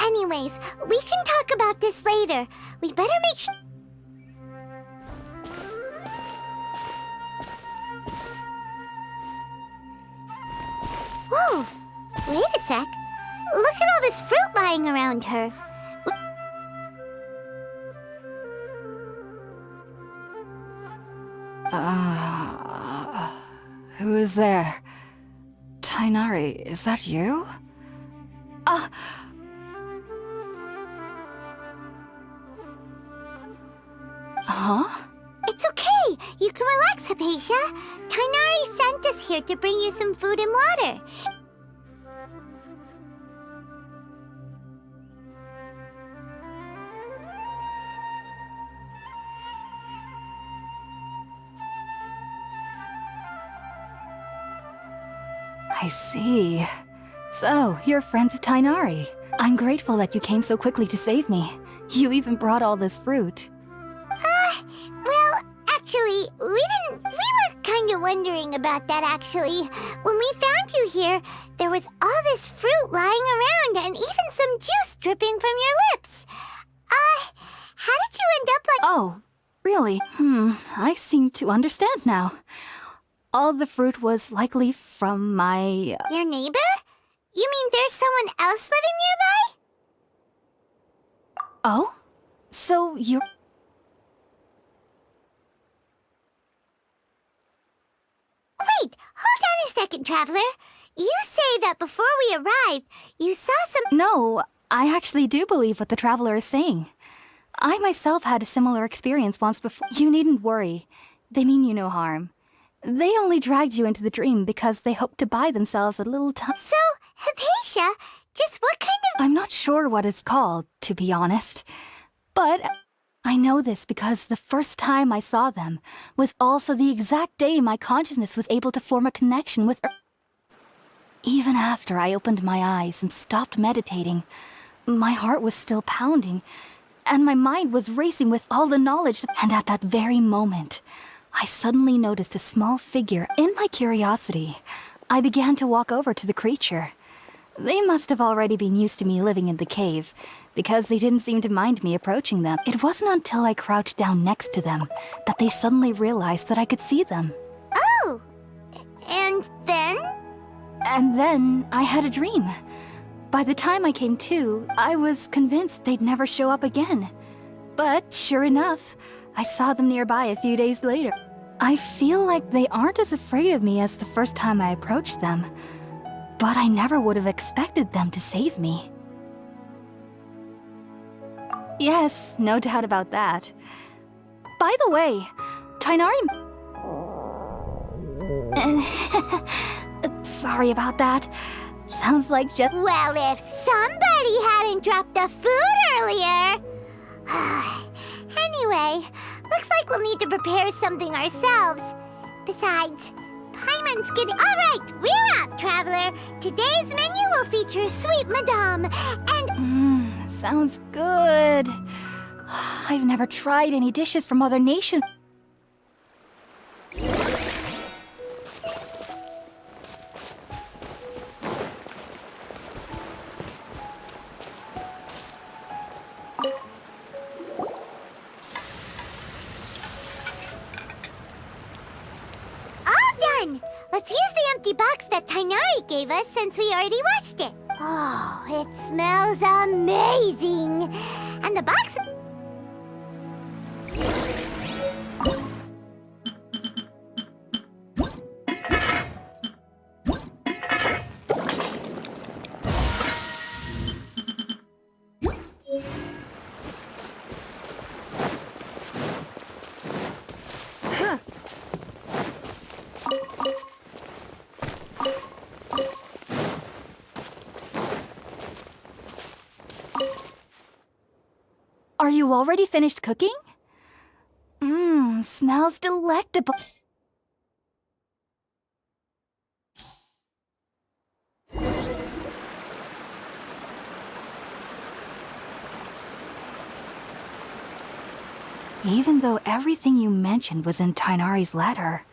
Anyways, we can talk about this later. We better make sure... Whoa! Wait a sec. Look at all this fruit lying around her. Who is there? Tainari, is that you? Huh? It's okay. You can relax, Hypatia. Tainari sent us here to bring you some food and water. I see. So, you're friends of Tainari. I'm grateful that you came so quickly to save me. You even brought all this fruit. Well, actually, we were kind of wondering about that, actually. When we found you here, there was all this fruit lying around and even some juice dripping from your lips. How did you end up like... Oh, really? I seem to understand now. All the fruit was likely from my... Your neighbor? You mean there's someone else living nearby? Oh? So you're... Wait, hold on a second, Traveler. You say that before we arrived, you saw some... No, I actually do believe what the traveler is saying. I myself had a similar experience once before. You needn't worry. They mean you no harm. They only dragged you into the dream because they hoped to buy themselves a little time. So, Hypatia, just what kind of... I'm not sure what it's called, to be honest. But I know this because the first time I saw them was also the exact day my consciousness was able to form a connection with... Even after I opened my eyes and stopped meditating, my heart was still pounding, and my mind was racing with all the knowledge. And at that very moment, I suddenly noticed a small figure. In my curiosity, I began to walk over to the creature. They must have already been used to me living in the cave, because they didn't seem to mind me approaching them. It wasn't until I crouched down next to them that they suddenly realized that I could see them. Oh! And then? And then I had a dream. By the time I came to, I was convinced they'd never show up again. But sure enough, I saw them nearby a few days later. I feel like they aren't as afraid of me as the first time I approached them. But I never would have expected them to save me. Yes, no doubt about that. By the way, Tighnari... Sorry about that. Sounds like just... Well, if somebody hadn't dropped the food earlier... Anyway, looks like we'll need to prepare something ourselves. Besides, Paimon's getting... Alright, we're out, Traveler. Today's menu will feature Sweet Madame and... Sounds good. I've never tried any dishes from other nations. Let's use the empty box that Tighnari gave us since we already washed it. Oh, it smells amazing. And the box... Are you already finished cooking? Smells delectable. Even though everything you mentioned was in Tighnari's letter,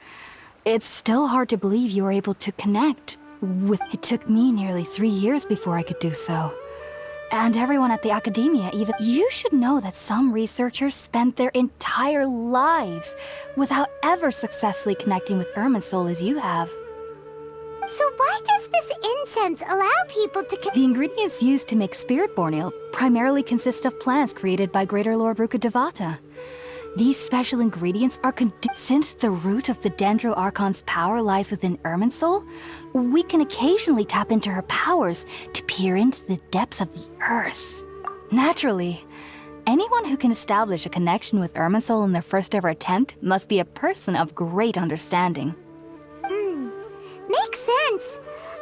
it's still hard to believe you were able to connect with... It took me nearly 3 years before I could do so. And everyone at the academia even... You should know that some researchers spent their entire lives without ever successfully connecting with Irminsul as you have. So why does this incense allow people to... The ingredients used to make spirit-born ale primarily consist of plants created by Greater Lord Rukkhadevata. These special ingredients are since the root of the Dendro Archon's power lies within Irminsul, we can occasionally tap into her powers to peer into the depths of the earth. Naturally, anyone who can establish a connection with Irminsul in their first ever attempt must be a person of great understanding. Makes sense.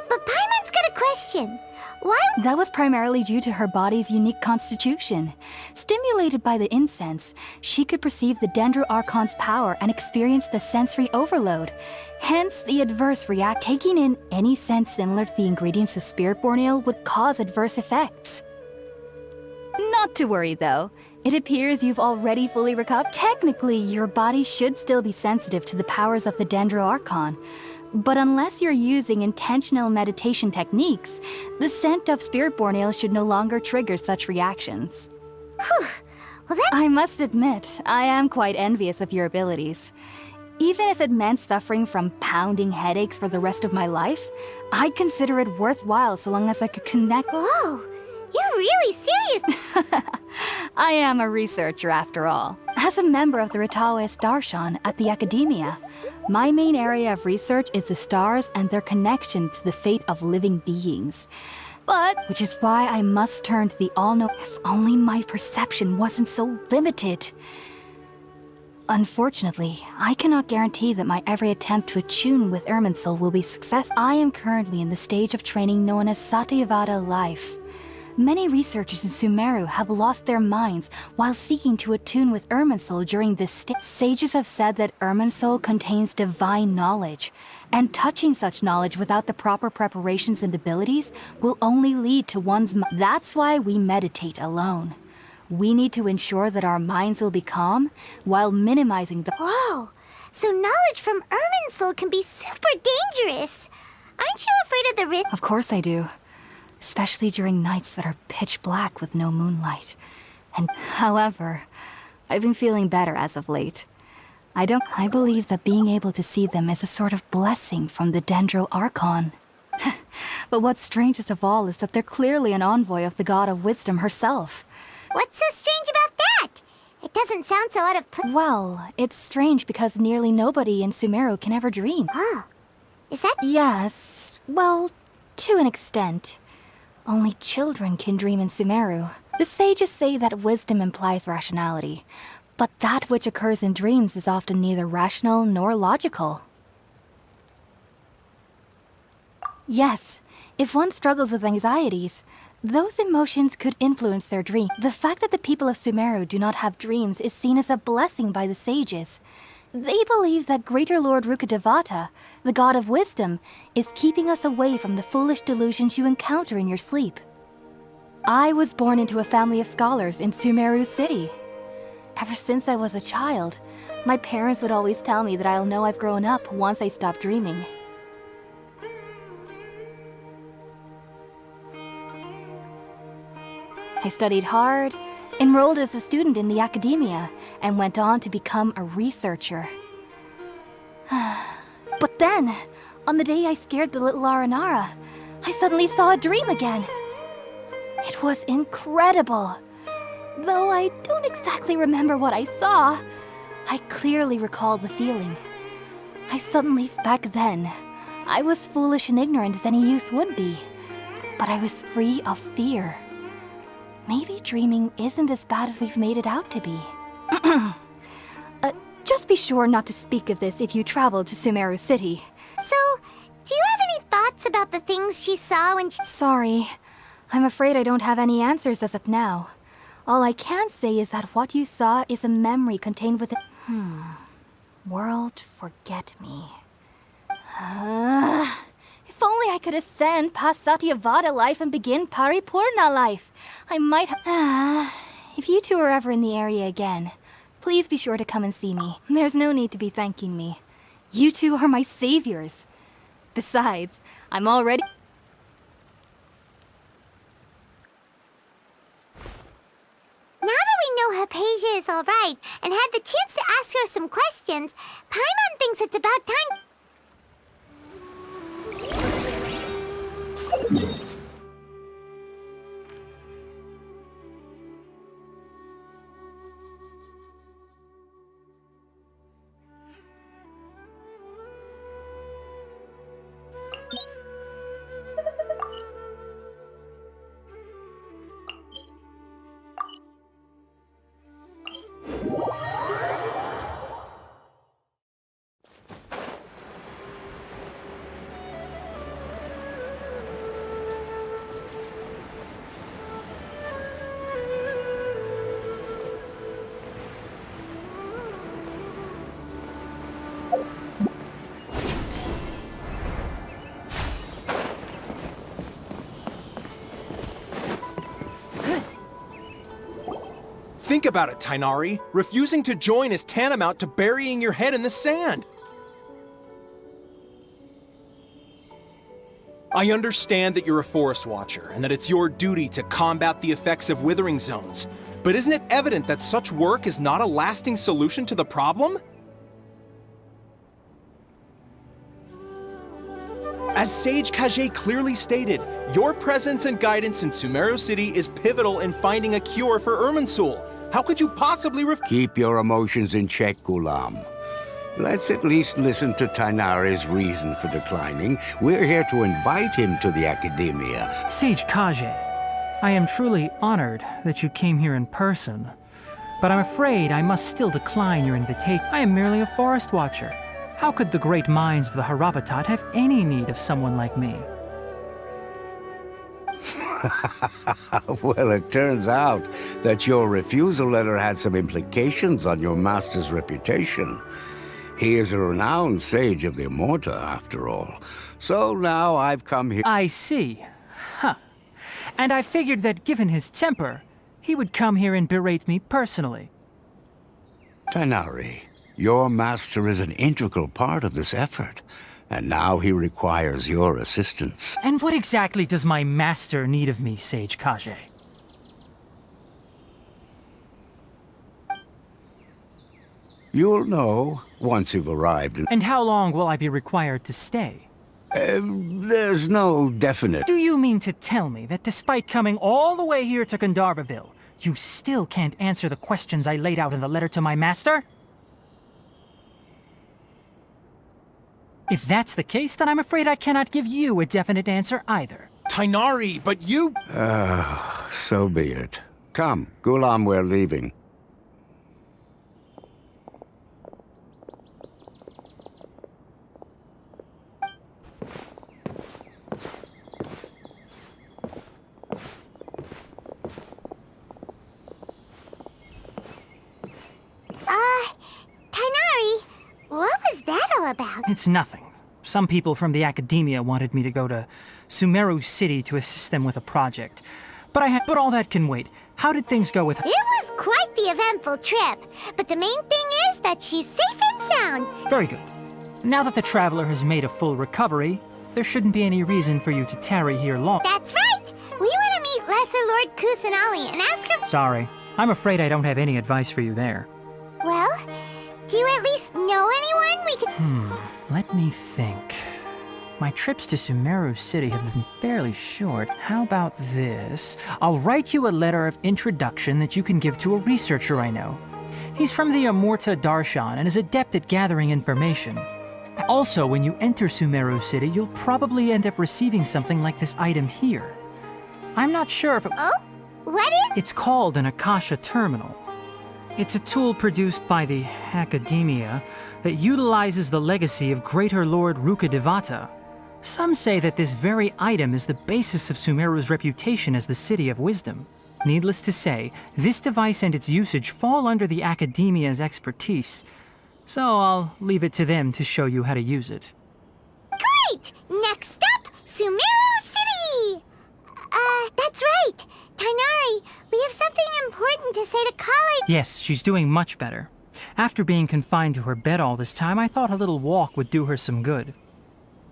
But Paimon's got a question. Why... That was primarily due to her body's unique constitution. Stimulated by the incense, she could perceive the Dendro Archon's power and experience the sensory overload. Hence, the adverse react. Taking in any sense similar to the ingredients of Spirit-born Ale would cause adverse effects. Not to worry, though. It appears you've already fully recovered. Technically, your body should still be sensitive to the powers of the Dendro Archon. But unless you're using intentional meditation techniques, the scent of Spirit-born Ale should no longer trigger such reactions. Whew. Well, that... I must admit, I am quite envious of your abilities. Even if it meant suffering from pounding headaches for the rest of my life, I'd consider it worthwhile so long as I could connect... Whoa! You're really serious! I am a researcher after all. As a member of the Ritaoist Darshan at the Academia, my main area of research is the stars and their connection to the fate of living beings. But, which is why I must turn to the all-know. If only my perception wasn't so limited. Unfortunately, I cannot guarantee that my every attempt to attune with Irminsul will be successful. I am currently in the stage of training known as Satyavada life. Many researchers in Sumeru have lost their minds while seeking to attune with Irminsul during this stage. Sages have said that Irminsul contains divine knowledge, and touching such knowledge without the proper preparations and abilities will only lead to one's That's why we meditate alone. We need to ensure that our minds will be calm while minimizing the— Whoa! So knowledge from Irminsul can be super dangerous! Aren't you afraid of the risk? Of course I do. Especially during nights that are pitch black with no moonlight. And however, I've been feeling better as of late. I believe that being able to see them is a sort of blessing from the Dendro Archon. But what's strangest of all is that they're clearly an envoy of the God of Wisdom herself. What's so strange about that? It doesn't sound so out of place. Well, it's strange because nearly nobody in Sumeru can ever dream. Oh. Is that— Yes, well, to an extent. Only children can dream in Sumeru. The sages say that wisdom implies rationality, but that which occurs in dreams is often neither rational nor logical. Yes, if one struggles with anxieties, those emotions could influence their dream. The fact that the people of Sumeru do not have dreams is seen as a blessing by the sages. They believe that Greater Lord Rukkhadevata, the god of wisdom, is keeping us away from the foolish delusions you encounter in your sleep. I was born into a family of scholars in Sumeru City. Ever since I was a child, my parents would always tell me that I'll know I've grown up once I stop dreaming. I studied hard, enrolled as a student in the academia, and went on to become a researcher. But then, on the day I scared the little Aranara, I suddenly saw a dream again. It was incredible. Though I don't exactly remember what I saw, I clearly recall the feeling. Back then, I was foolish and ignorant as any youth would be, but I was free of fear. Maybe dreaming isn't as bad as we've made it out to be. Just be sure not to speak of this if you travel to Sumeru City. So, do you have any thoughts about the things she saw when she— Sorry. I'm afraid I don't have any answers as of now. All I can say is that what you saw is a memory contained within— World forget me. If only I could ascend past Satyavada life and begin Paripurna life. I might have— If you two are ever in the area again, please be sure to come and see me. There's no need to be thanking me. You two are my saviors. Besides, I'm already— Now that we know Hypatia is alright and had the chance to ask her some questions, Paimon thinks it's about time— Think about it, Tainari. Refusing to join is tantamount to burying your head in the sand. I understand that you're a forest watcher, and that it's your duty to combat the effects of withering zones. But isn't it evident that such work is not a lasting solution to the problem? As Sage Kage clearly stated, your presence and guidance in Sumeru City is pivotal in finding a cure for Irminsul. How could you possibly Keep your emotions in check, Gulam. Let's at least listen to Tainari's reason for declining. We're here to invite him to the Academia. Sage Kage, I am truly honored that you came here in person, but I'm afraid I must still decline your invitation. I am merely a forest watcher. How could the great minds of the Haravatat have any need of someone like me? Well, it turns out that your refusal letter had some implications on your master's reputation. He is a renowned sage of the Immorta, after all. So now I've come here— I see. Huh. And I figured that given his temper, he would come here and berate me personally. Tainari, your master is an integral part of this effort, and now he requires your assistance. And what exactly does my master need of me, Sage Kage? You'll know once you've arrived. And how long will I be required to stay? There's no definite— Do you mean to tell me that despite coming all the way here to Gandharvaville, you still can't answer the questions I laid out in the letter to my master? If that's the case, then I'm afraid I cannot give you a definite answer either. Tainari, but you— So be it. Come, Gulam, we're leaving. Tainari, what was that all about? It's nothing. Some people from the Academia wanted me to go to Sumeru City to assist them with a project. But all that can wait. How did things go with— It was quite the eventful trip, but the main thing is that she's safe and sound. Very good. Now that the traveler has made a full recovery, there shouldn't be any reason for you to tarry here long. That's right! We want to meet Lesser Lord Kusanali and ask her— Sorry. I'm afraid I don't have any advice for you there. Well, do you at least know anyone we could— Let me think. My trips to Sumeru City have been fairly short. How about this? I'll write you a letter of introduction that you can give to a researcher I know. He's from the Immorta Darshan and is adept at gathering information. Also, when you enter Sumeru City, you'll probably end up receiving something like this item here. I'm not sure if it— Oh? What is— It's called an Akasha Terminal. It's a tool produced by the Academia that utilizes the legacy of Greater Lord Rukkhadevata. Some say that this very item is the basis of Sumeru's reputation as the City of Wisdom. Needless to say, this device and its usage fall under the Academia's expertise, so I'll leave it to them to show you how to use it. Great! Next up, Sumeru City! That's right! Tainari, we have something important to say to Kale. Yes, she's doing much better. After being confined to her bed all this time, I thought a little walk would do her some good.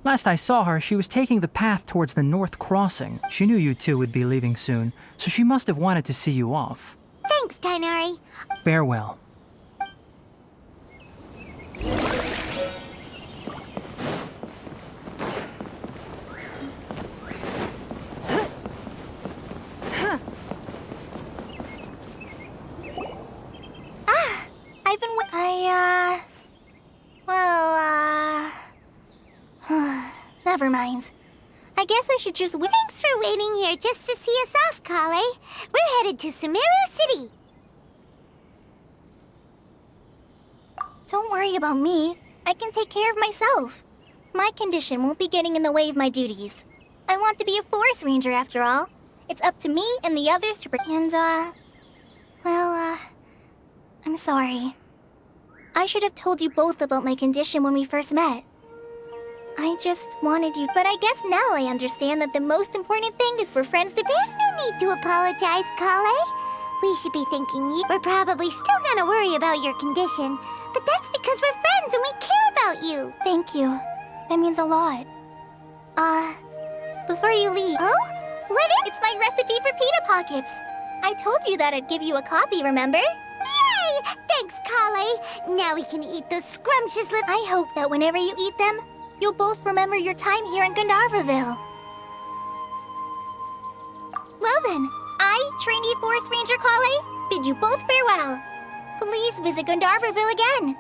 Last I saw her, she was taking the path towards the North Crossing. She knew you two would be leaving soon, so she must have wanted to see you off. Thanks, Tainari. Farewell. Never mind. I guess I should just wait. Thanks for waiting here just to see us off, Kale. We're headed to Sumeru City. Don't worry about me. I can take care of myself. My condition won't be getting in the way of my duties. I want to be a forest ranger after all. It's up to me and the others to I'm sorry. I should have told you both about my condition when we first met. I just wanted you, but I guess now I understand that the most important thing is for friends to— There's no need to apologize, Kale. We should be thanking you. We're probably still gonna worry about your condition, but that's because we're friends and we care about you. Thank you. That means a lot. Before you leave— Oh? What is— It's my recipe for pita pockets. I told you that I'd give you a copy, remember? Yay! Thanks, Kale. Now we can eat those scrumptious little— I hope that whenever you eat them, you'll both remember your time here in Gandharvaville. Well then, I, trainee Forest Ranger Kale, bid you both farewell. Please visit Gandharvaville again.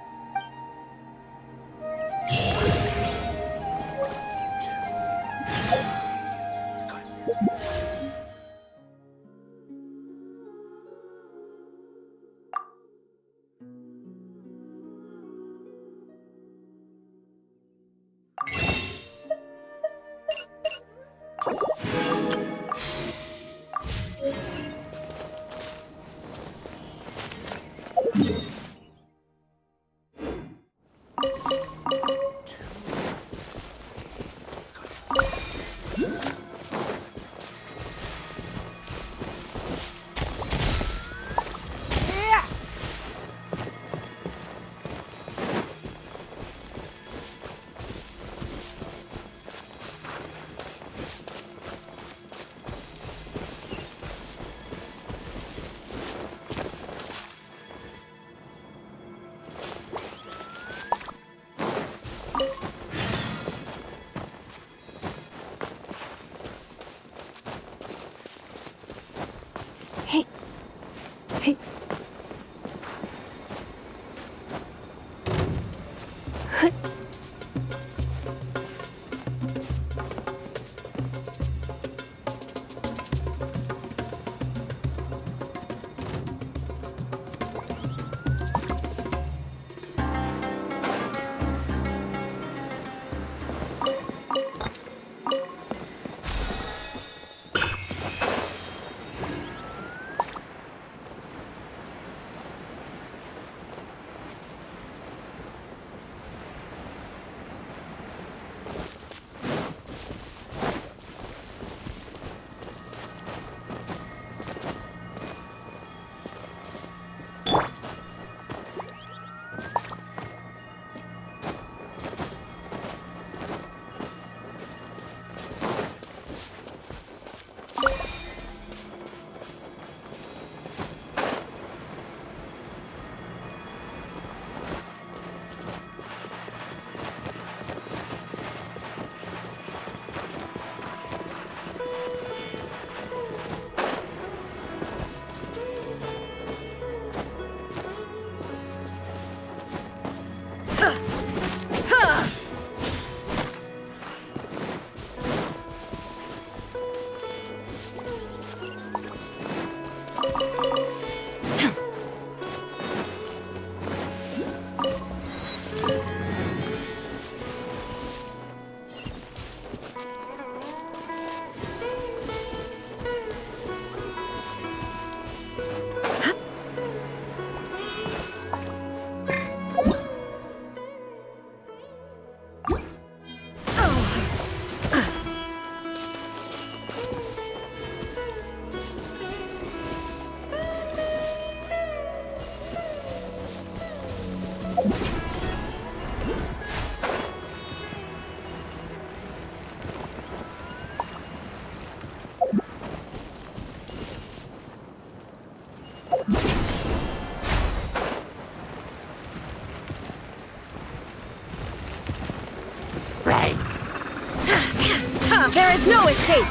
There is no escape!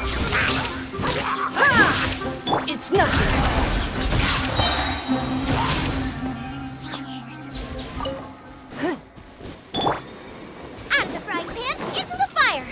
Ha! It's nothing! Out of the frying pan, into the fire!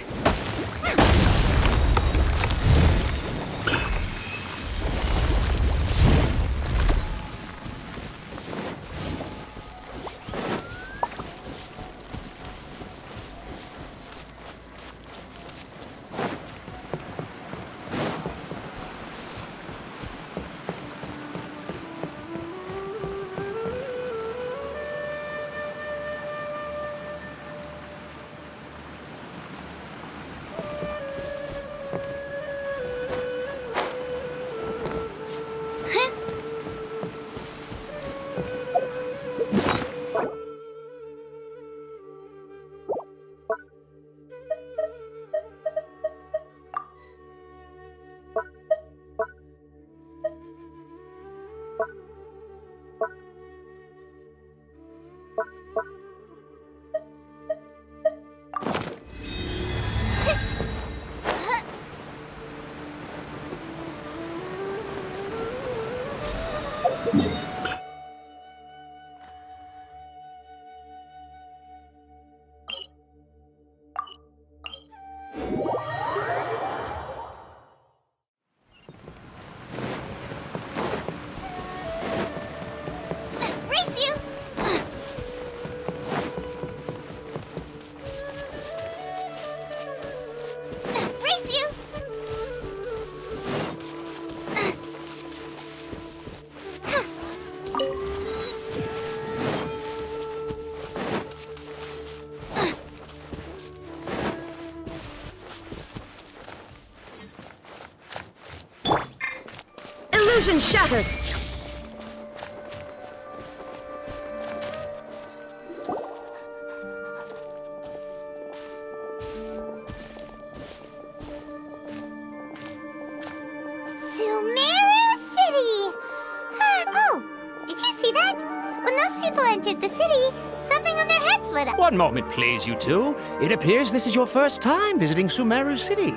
Illusion shattered! Sumeru City! Oh, did you see that? When those people entered the city, something on their heads lit up. One moment, please, you two. It appears this is your first time visiting Sumeru City.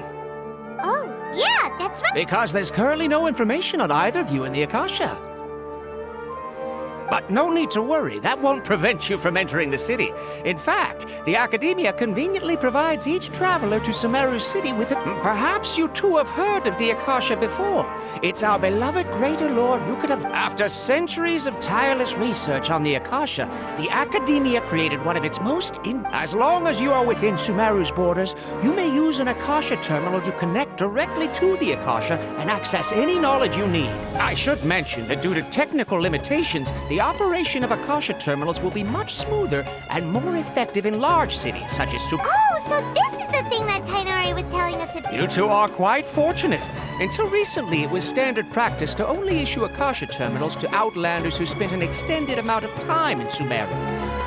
Oh, yeah, that's right. Because there's currently no information on either of you in the Akasha. But no need to worry, that won't prevent you from entering the city. In fact, the Academia conveniently provides each traveler to Sumeru City with a... Perhaps you two have heard of the Akasha before. It's our beloved Greater Lord Rukadav. After centuries of tireless research on the Akasha, the Academia created one of its most As long as you are within Sumeru's borders, you may use an Akasha terminal to connect directly to the Akasha and access any knowledge you need. I should mention that due to technical limitations, the operation of Akasha terminals will be much smoother and more effective in large cities such as Oh, so this is the thing that Tainari was telling us about. You two are quite fortunate. Until recently, it was standard practice to only issue Akasha terminals to outlanders who spent an extended amount of time in Sumeru.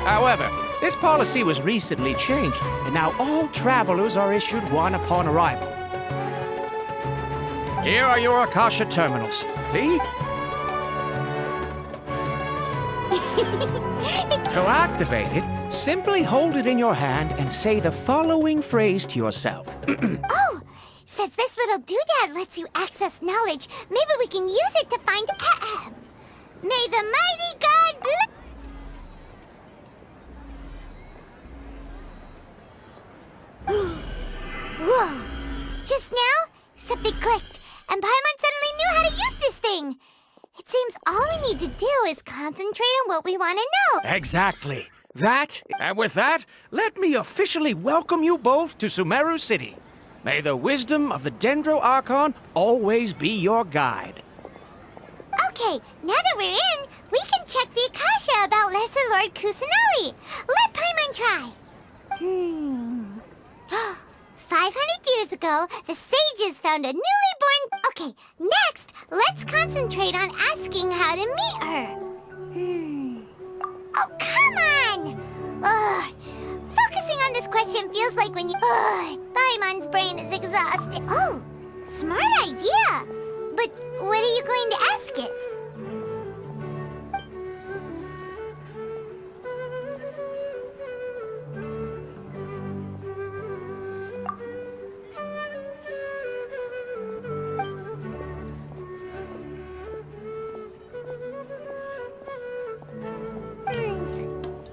However, this policy was recently changed, and now all travelers are issued one upon arrival. Here are your Akasha terminals. Please? To activate it, simply hold it in your hand and say the following phrase to yourself. Oh, since this little doodad lets you access knowledge, maybe we can use it to find... May the mighty God bless... Whoa! Just now, something clicked, and Paimon suddenly knew how to use this thing! It seems all we need to do is concentrate on what we want to know. Exactly. And with that, let me officially welcome you both to Sumeru City. May the wisdom of the Dendro Archon always be your guide. Okay, now that we're in, we can check the Akasha about Lesser Lord Kusanali. Let Paimon try. 500 years ago, the sages found a newly born... Okay, next, let's concentrate on asking how to meet her. Oh, come on! Ugh. Focusing on this question feels like when you... Paimon's brain is exhausted. Oh, smart idea. But what are you going to ask it?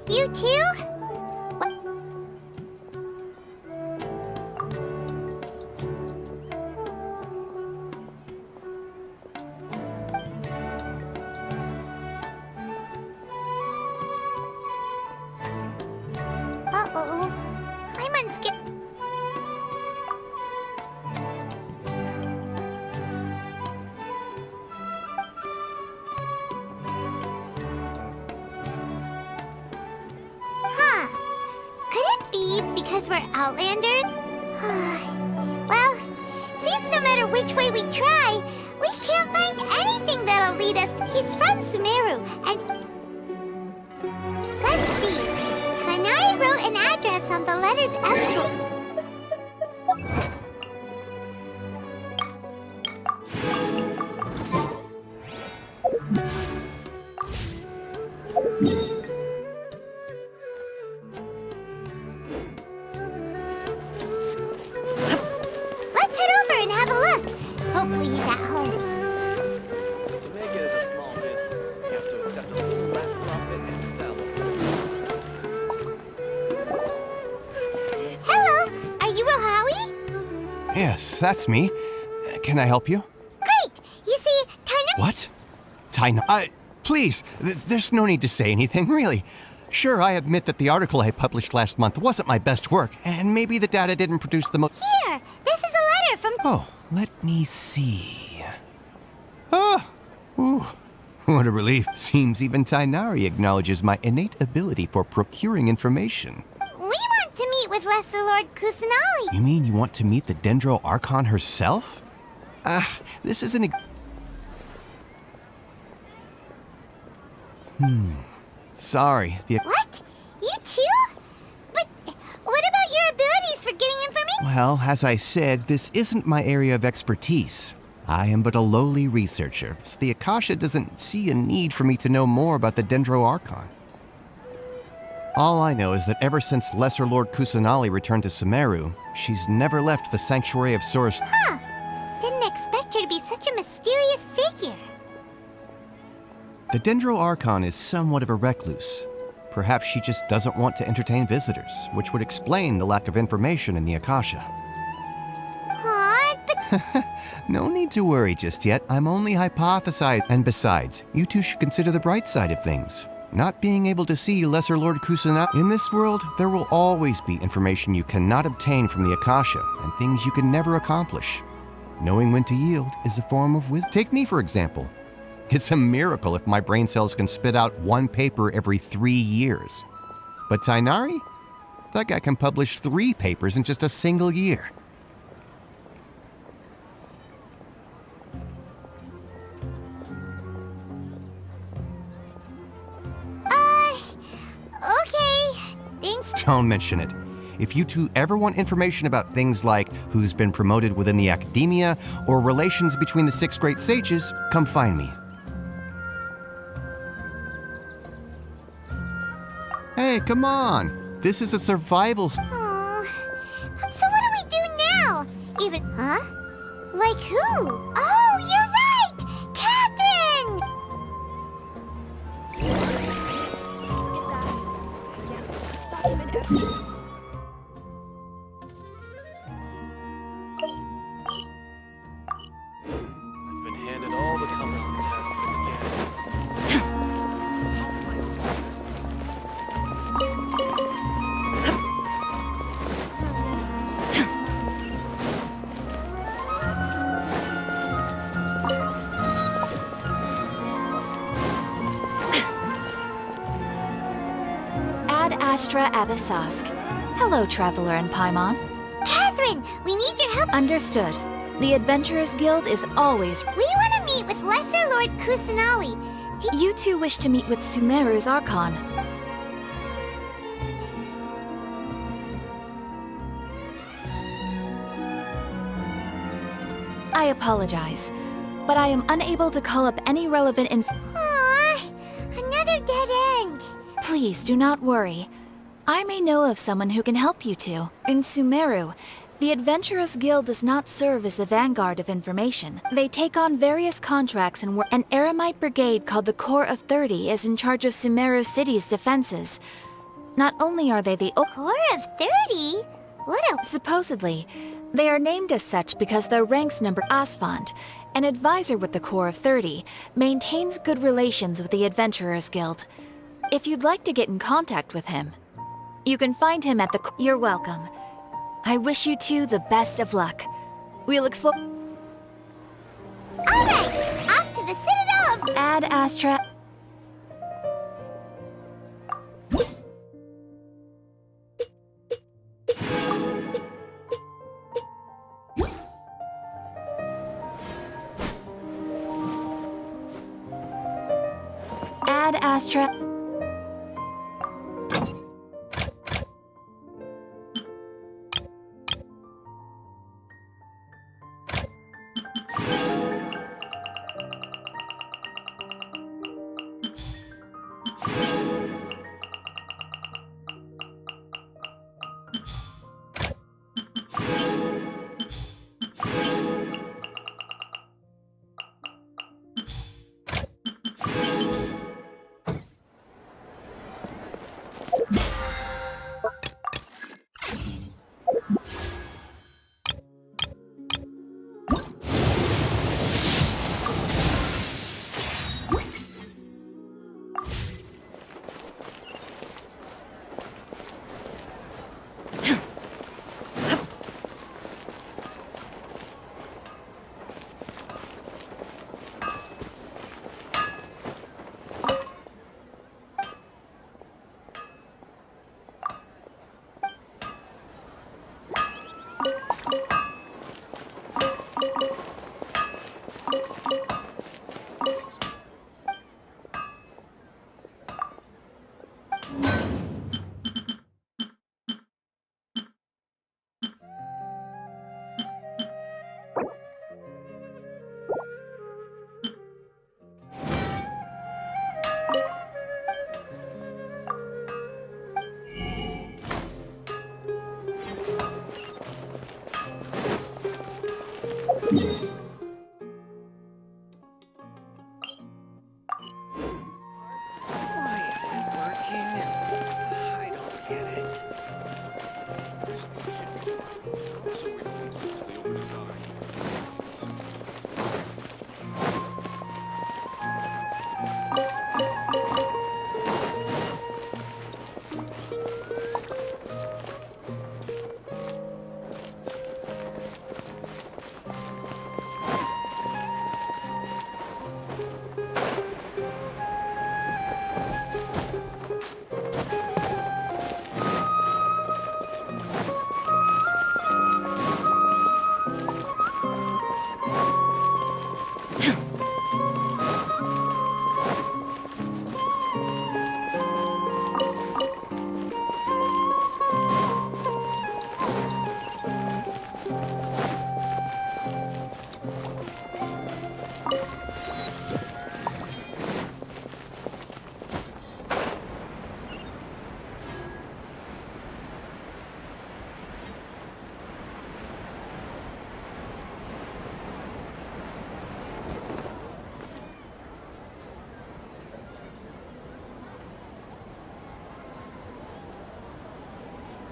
You too? Uh-oh. Paimon's scared. Because we're Outlanders? Well, seems no matter which way we try, we can't find anything that'll lead us. He's from Sumeru, and... Let's see. Kanari wrote an address on the letter's envelope. Hopefully he's at home. To make it as a small business, you have to accept a little less profit and sell. Hello, are you Rohawi? Yes, that's me. Can I help you? Great! You see, Taina... What? Taina... please, there's no need to say anything, really. Sure, I admit that the article I published last month wasn't my best work, and maybe the data didn't produce the most... Here! This is a letter from... Oh, let me see... Ah! Ooh, what a relief. Seems even Tainari acknowledges my innate ability for procuring information. We want to meet with Lesser Lord Kusanali. You mean you want to meet the Dendro Archon herself? This isn't... Sorry, the... What? You too? But what about your abilities for getting information? Well, as I said, this isn't my area of expertise. I am but a lowly researcher, so the Akasha doesn't see a need for me to know more about the Dendro Archon. All I know is that ever since Lesser Lord Kusanali returned to Sumeru, she's never left the Sanctuary of Source... Didn't expect her to be such a mysterious figure. The Dendro Archon is somewhat of a recluse. Perhaps she just doesn't want to entertain visitors, which would explain the lack of information in the Akasha. But... No need to worry just yet. I'm only hypothesizing. And besides, you two should consider the bright side of things. Not being able to see Lesser Lord Kusanagi. In this world, there will always be information you cannot obtain from the Akasha, and things you can never accomplish. Knowing when to yield is a form of wisdom. Take me, for example. It's a miracle if my brain cells can spit out one paper every 3 years. But Tainari? That guy can publish 3 papers in just a single year. Okay. Thanks. Don't mention it. If you two ever want information about things like who's been promoted within the academia or relations between the 6 great sages, come find me. Hey, come on. This is a survival... Oh. So what do we do now? Even... Huh? Like who? Oh, you're right! Catherine! I've been handed all the cumbersome tasks again. Ad Astra Abyssosk. Hello, Traveler and Paimon. Catherine, we need your help. Understood. The Adventurers Guild is always... We want to meet with Lesser Lord Kusanagi. You two wish to meet with Sumeru's Archon. I apologize, but I am unable to call up any relevant info. Aww, another dead end. Please do not worry. I may know of someone who can help you two. In Sumeru, the Adventurers Guild does not serve as the vanguard of information. They take on various contracts and an Eremite brigade called the Corps of 30 is in charge of Sumeru City's defenses. Not only are they the Corps of 30? What a... Supposedly, they are named as such because their ranks number Asphalt, an advisor with the Corps of 30, maintains good relations with the Adventurers Guild. If you'd like to get in contact with him, you can find him at the... You're welcome. I wish you two the best of luck. We look forward... Alright, off to the Citadel of... Ad Astra... Ad Astra...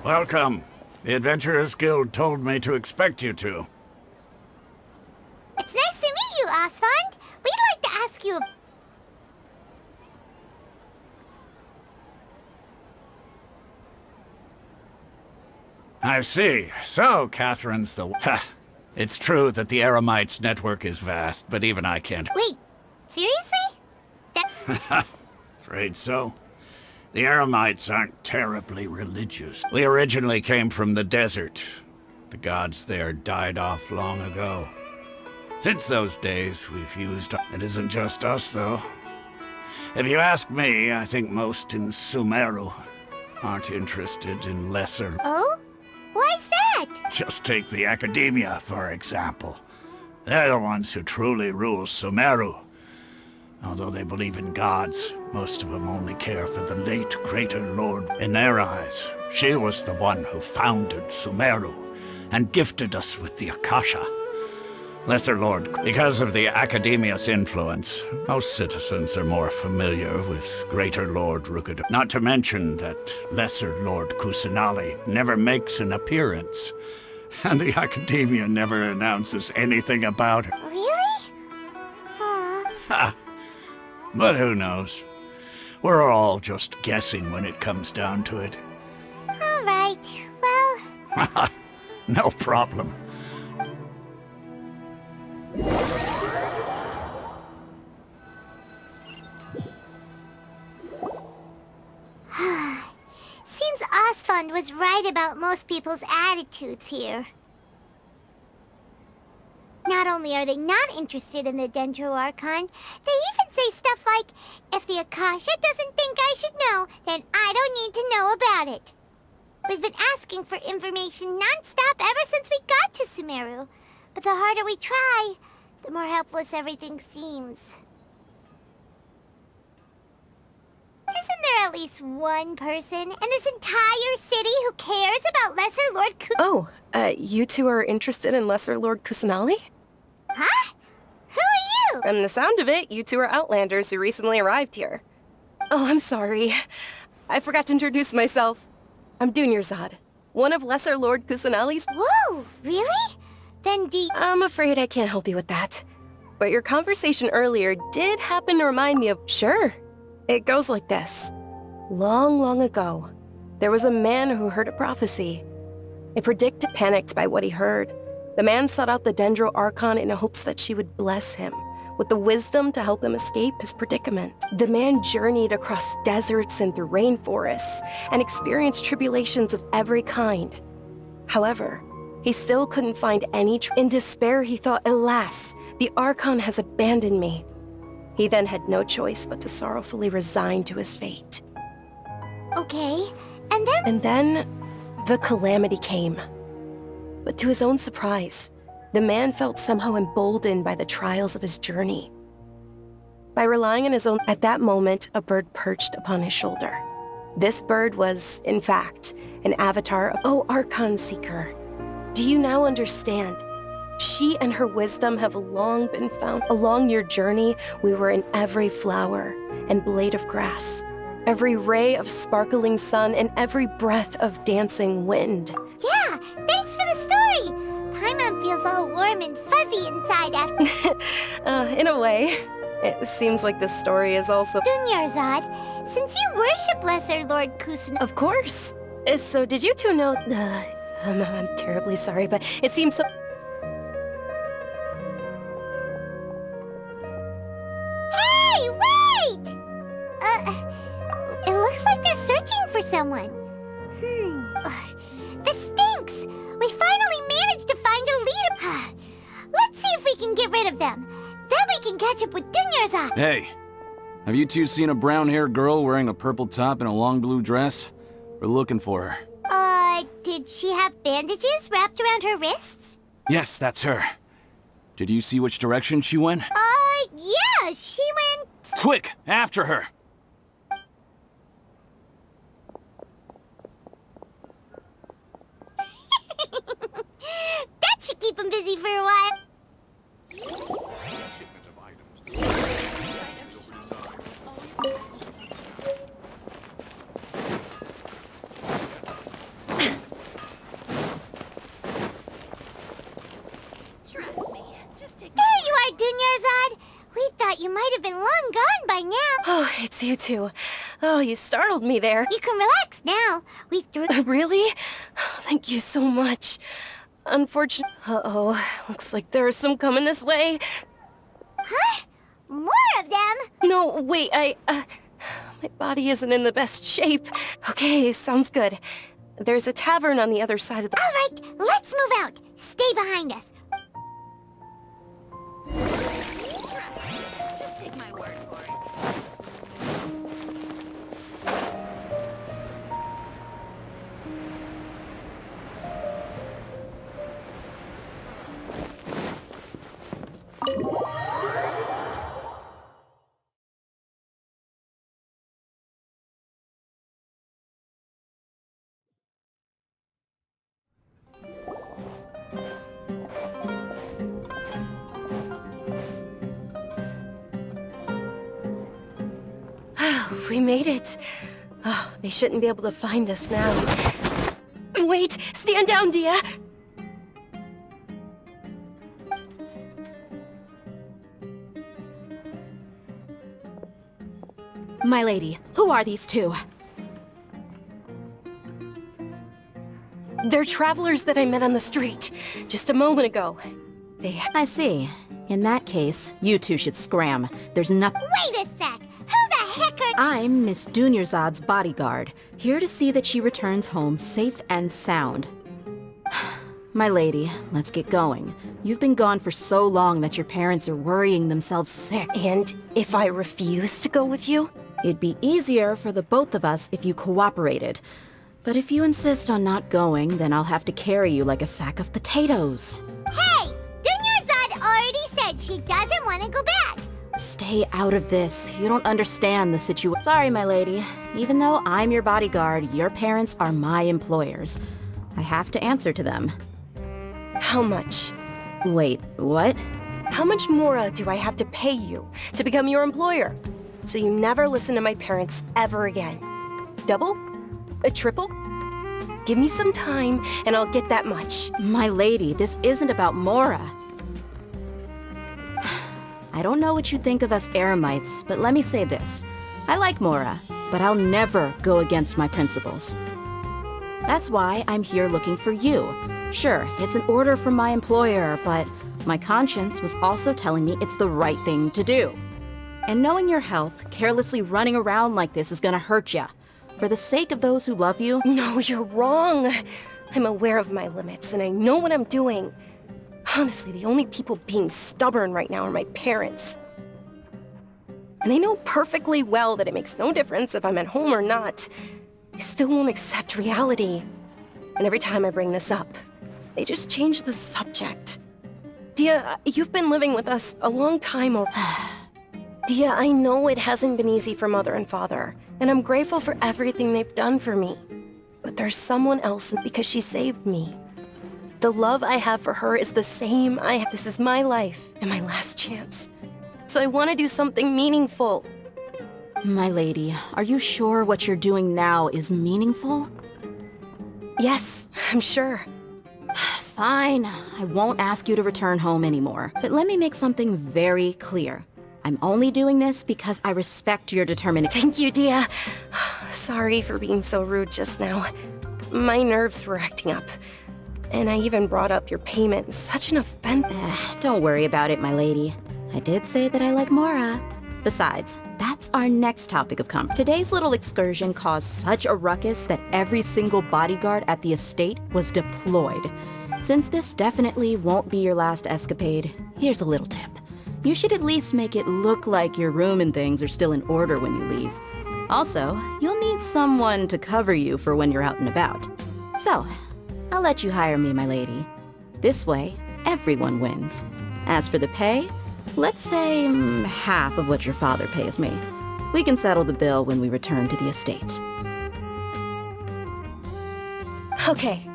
Welcome. The Adventurers Guild told me to expect you two. It's nice to meet you, Asfand. We'd like to ask you... I see. So, Catherine's the... Ha! It's true that the Eremites' network is vast, but even I can't... Wait, seriously? Afraid so. The Eremites aren't terribly religious. We originally came from the desert. The gods there died off long ago. Since those days, we've used... It isn't just us, though. If you ask me, I think most in Sumeru aren't interested in lesser... Oh? Why's that? Just take the Academia, for example. They're the ones who truly rule Sumeru. Although they believe in gods, most of them only care for the late Greater Lord. In their eyes, she was the one who founded Sumeru and gifted us with the Akasha. Lesser Lord, because of the Academia's influence, most citizens are more familiar with Greater Lord Rukadu. Not to mention that Lesser Lord Kusanali never makes an appearance, and the Academia never announces anything about her. Really? Aw. Ha! But who knows? We're all just guessing when it comes down to it. All right, well... No problem. Seems Asfand was right about most people's attitudes here. Not only are they not interested in the Dendro Archon, they even say stuff like, if the Akasha doesn't think I should know, then I don't need to know about it. We've been asking for information non-stop ever since we got to Sumeru. But the harder we try, the more helpless everything seems. Isn't there at least one person in this entire city who cares about Lesser Lord Oh, you two are interested in Lesser Lord Kusanali? Huh? Who are you? From the sound of it, you two are Outlanders who recently arrived here. Oh, I'm sorry. I forgot to introduce myself. I'm Dunyarzad, one of Lesser Lord Kusanali's... Whoa, really? Then I'm afraid I can't help you with that. But your conversation earlier did happen to remind me of... Sure. It goes like this. Long, long ago, there was a man who heard a prophecy. It predicted panicked by what he heard. The man sought out the Dendro Archon in hopes that she would bless him with the wisdom to help him escape his predicament. The man journeyed across deserts and through rainforests and experienced tribulations of every kind. However, he still couldn't find any In despair, he thought, alas, the Archon has abandoned me. He then had no choice but to sorrowfully resign to his fate. Okay, and then... And then, the calamity came. But to his own surprise, the man felt somehow emboldened by the trials of his journey. By relying on his own... At that moment, a bird perched upon his shoulder. This bird was, in fact, an avatar of... Oh, Archon Seeker. Do you now understand? She and her wisdom have long been found. Along your journey, we were in every flower and blade of grass, every ray of sparkling sun, and every breath of dancing wind. Yeah, thanks for the story! Paimon feels all warm and fuzzy inside after... In a way. It seems like this story is also... Dunyarzad, since you worship Lesser Lord Kusan... Of course! So did you two know... I'm terribly sorry, but it seems so... Hey, wait! It looks like they're searching for someone. This stinks! We finally managed to find a leader. Let's see if we can get rid of them. Then we can catch up with Dunyarzad. Hey, have you two seen a brown-haired girl wearing a purple top and a long blue dress? We're looking for her. Did she have bandages wrapped around her wrists? Yes, that's her. Did you see which direction she went? Yeah, she went... Quick, after her! That should keep him busy for a while. Oh, it's you two. Oh, you startled me there. You can relax now. We threw... Really? Thank you so much. Unfortunately... Uh-oh. Looks like there are some coming this way. Huh? More of them? No, wait, my body isn't in the best shape. Okay, sounds good. There's a tavern on the other side of the... All right, let's move out. Stay behind us. Trust me. Just take my word for it. We made it. Oh, they shouldn't be able to find us now. Wait! Stand down, Dia! My lady, who are these two? They're travelers that I met on the street just a moment ago. I see. In that case, you two should scram. There's nothing. Wait a sec! Who the heck are... I'm Miss Dunyarzad's bodyguard, here to see that she returns home safe and sound. My lady, let's get going. You've been gone for so long that your parents are worrying themselves sick. And if I refuse to go with you? It'd be easier for the both of us if you cooperated. But if you insist on not going, then I'll have to carry you like a sack of potatoes. Hey! Dunyarzad already said she doesn't want to go back. Stay out of this. You don't understand the situation. Sorry, my lady. Even though I'm your bodyguard, your parents are my employers. I have to answer to them. How much? Wait, what? How much more do I have to pay you to become your employer? So you never listen to my parents ever again. Double? A triple? Give me some time and I'll get that much. My lady, this isn't about Mora. I don't know what you think of us Eremites, but let me say this. I like Mora, but I'll never go against my principles. That's why I'm here looking for you. Sure, it's an order from my employer, but my conscience was also telling me it's the right thing to do. And knowing your health, carelessly running around like this is gonna hurt ya. For the sake of those who love you... No, you're wrong. I'm aware of my limits, and I know what I'm doing. Honestly, the only people being stubborn right now are my parents. And they know perfectly well that it makes no difference if I'm at home or not. They still won't accept reality. And every time I bring this up, they just change the subject. Dia, you've been living with us a long time already. Dia, I know it hasn't been easy for Mother and Father, and I'm grateful for everything they've done for me. But there's someone else because she saved me. The love I have for her is the same I have. This is my life and my last chance. So I want to do something meaningful. My lady, are you sure what you're doing now is meaningful? Yes, I'm sure. Fine, I won't ask you to return home anymore. But let me make something very clear. I'm only doing this because I respect your determination. Thank you, Dia. Sorry for being so rude just now. My nerves were acting up. And I even brought up your payment. Such an offense. Don't worry about it, my lady. I did say that I like Mora. Besides, that's our next topic of conversation. Today's little excursion caused such a ruckus that every single bodyguard at the estate was deployed. Since this definitely won't be your last escapade, here's a little tip. You should at least make it look like your room and things are still in order when you leave. Also, you'll need someone to cover you for when you're out and about. So, I'll let you hire me, my lady. This way, everyone wins. As for the pay, let's say half of what your father pays me. We can settle the bill when we return to the estate. Okay,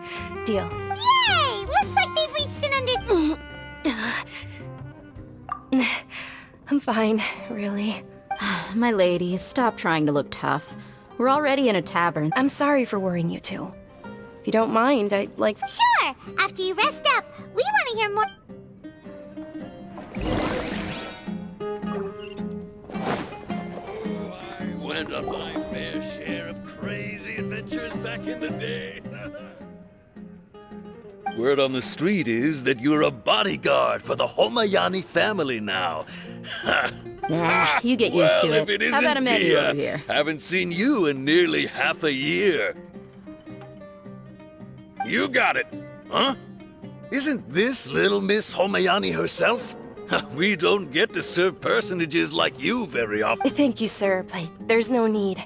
deal. Yay! Looks like they've reached an I'm fine, really. My lady, stop trying to look tough. We're already in a tavern. I'm sorry for worrying you two. If you don't mind, I'd like... Sure! After you rest up, we want to hear more... went on my fair share of crazy adventures back in the day. Word on the street is that you're a bodyguard for the Homayani family now. Nah, you get used to Well, if it. it How about a isn't menu Dia, over here? haven't seen you in nearly half a year. You got it, huh? Isn't this little Miss Homayani herself? We don't get to serve personages like you very often. Thank you, sir, but there's no need.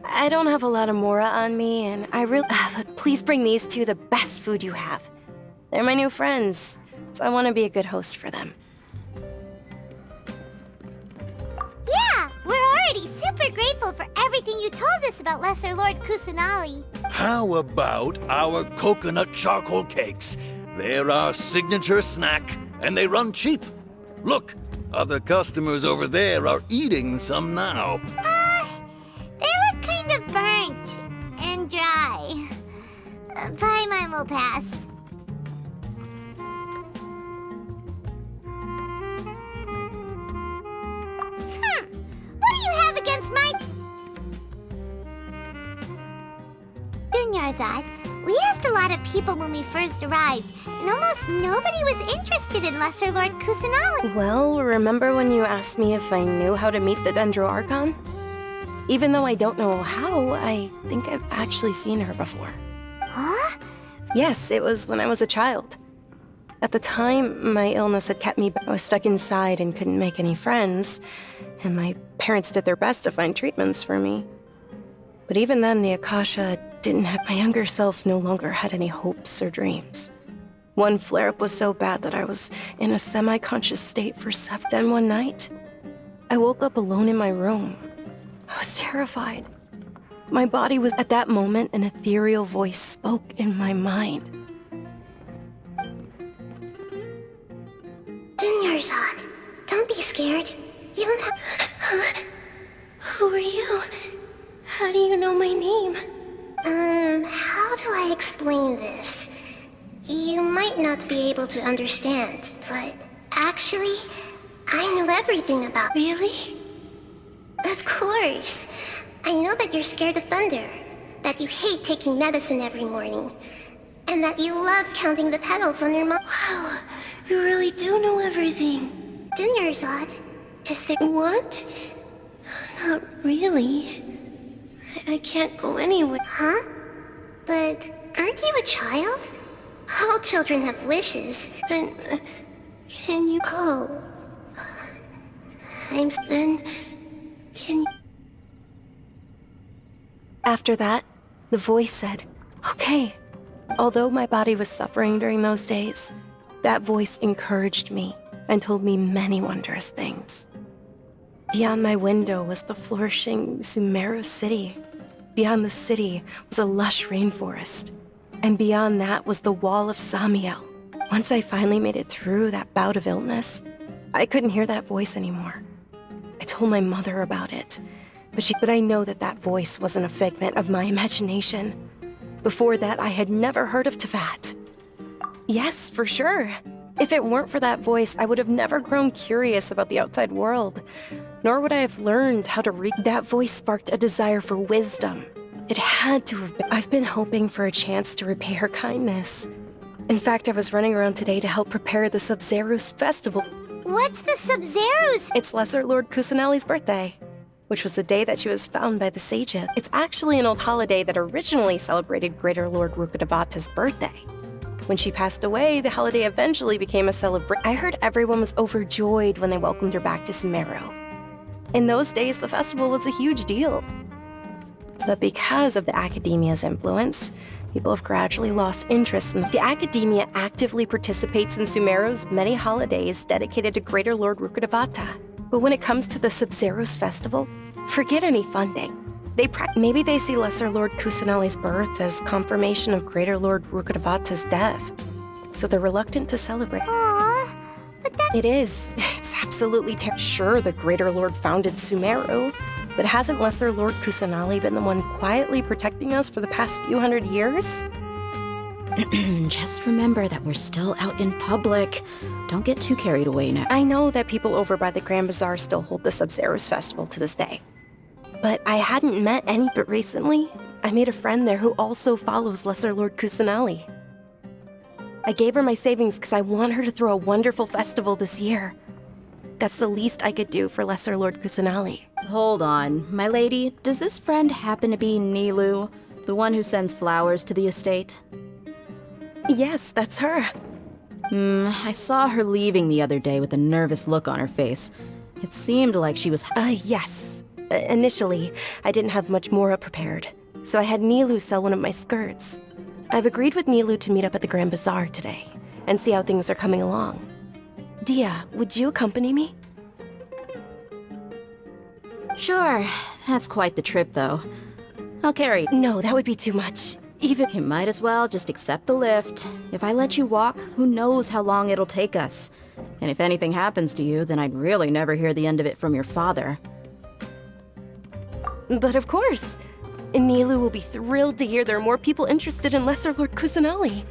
I don't have a lot of Mora on me, and I really... but please bring these two the best food you have. They're my new friends, so I want to be a good host for them. Yeah, we're already super grateful for everything you told us about Lesser Lord Kusanali. How about our coconut charcoal cakes? They're our signature snack, and they run cheap. Look, other customers over there are eating some now. They look kind of burnt and dry. Paimon will pass. What do you have against my... Dunyarzad, we asked a lot of people when we first arrived, and almost nobody was interested in Lesser Lord Kusanali. Well, remember when you asked me if I knew how to meet the Dendro Archon? Even though I don't know how, I think I've actually seen her before. Huh? Yes, it was when I was a child. At the time, my illness had kept me... I was stuck inside and couldn't make any friends, and my parents did their best to find treatments for me. But even then, the Akasha didn't have... My younger self no longer had any hopes or dreams. One flare-up was so bad that I was in a semi-conscious state for several... Then one night, I woke up alone in my room. I was terrified. My body was... At that moment, an ethereal voice spoke in my mind. Dunyarzad, don't be scared. You don't have... Who are you? How do you know my name? How do I explain this? You might not be able to understand, but actually, I know everything about... Really? Of course. I know that you're scared of thunder, that you hate taking medicine every morning, and that you love counting the petals on your Wow, you really do know everything. Dunyarzad, is there... What? Not really. I can't go anywhere. Huh? But aren't you a child? All children have wishes. But, can you... Oh. Then... Can you... After that, the voice said, "Okay." Although my body was suffering during those days, that voice encouraged me and told me many wondrous things. Beyond my window was the flourishing Sumeru city. Beyond the city was a lush rainforest. And beyond that was the wall of Samiel. Once I finally made it through that bout of illness, I couldn't hear that voice anymore. I told my mother about it, but I know that that voice wasn't a figment of my imagination. Before that, I had never heard of Teyvat. Yes, for sure. If it weren't for that voice, I would have never grown curious about the outside world, nor would I have learned how to read. That voice sparked a desire for wisdom. It had to have been. I've been hoping for a chance to repay her kindness. In fact, I was running around today to help prepare the Sub-Zerus festival. What's the Sub-Zerus? It's Lesser Lord Kusanali's birthday, which was the day that she was found by the sages. It's actually an old holiday that originally celebrated Greater Lord Rukkhadevata's birthday. When she passed away, the holiday eventually became a celebration. I heard everyone was overjoyed when they welcomed her back to Sumeru. In those days, the festival was a huge deal. But because of the Academia's influence, people have gradually lost interest in the Academia actively participates in Sumeru's many holidays dedicated to Greater Lord Rukkhadevata. But when it comes to the Sub-Zerus festival, forget any funding. Maybe they see Lesser Lord Kusanali's birth as confirmation of Greater Lord Rukkhadevata's death, so they're reluctant to celebrate. Aww, but that... It is. It's absolutely Sure, the Greater Lord founded Sumeru, but hasn't Lesser Lord Kusanali been the one quietly protecting us for the past few hundred years? Just remember that we're still out in public. Don't get too carried away now. I know that people over by the Grand Bazaar still hold the Sub-Zerus festival to this day. but I hadn't met any. But recently, I made a friend there who also follows Lesser Lord Kusanali. I gave her my savings because I want her to throw a wonderful festival this year. That's the least I could do for Lesser Lord Kusanali. Hold on, my lady. Does this friend happen to be Nilu, the one who sends flowers to the estate? Yes, that's her. I saw her leaving the other day with a nervous look on her face. It seemed like she was... Yes. Initially, I didn't have much Mora prepared, so I had Nilu sell one of my skirts. I've agreed with Nilu to meet up at the Grand Bazaar today, and see how things are coming along. Dia, would you accompany me? Sure. That's quite the trip, though. I'll carry... No, that would be too much. Even... You might as well just accept the lift. If I let you walk, who knows how long it'll take us. And if anything happens to you, then I'd really never hear the end of it from your father. But of course! Nilu will be thrilled to hear there are more people interested in Lesser Lord Kusanali.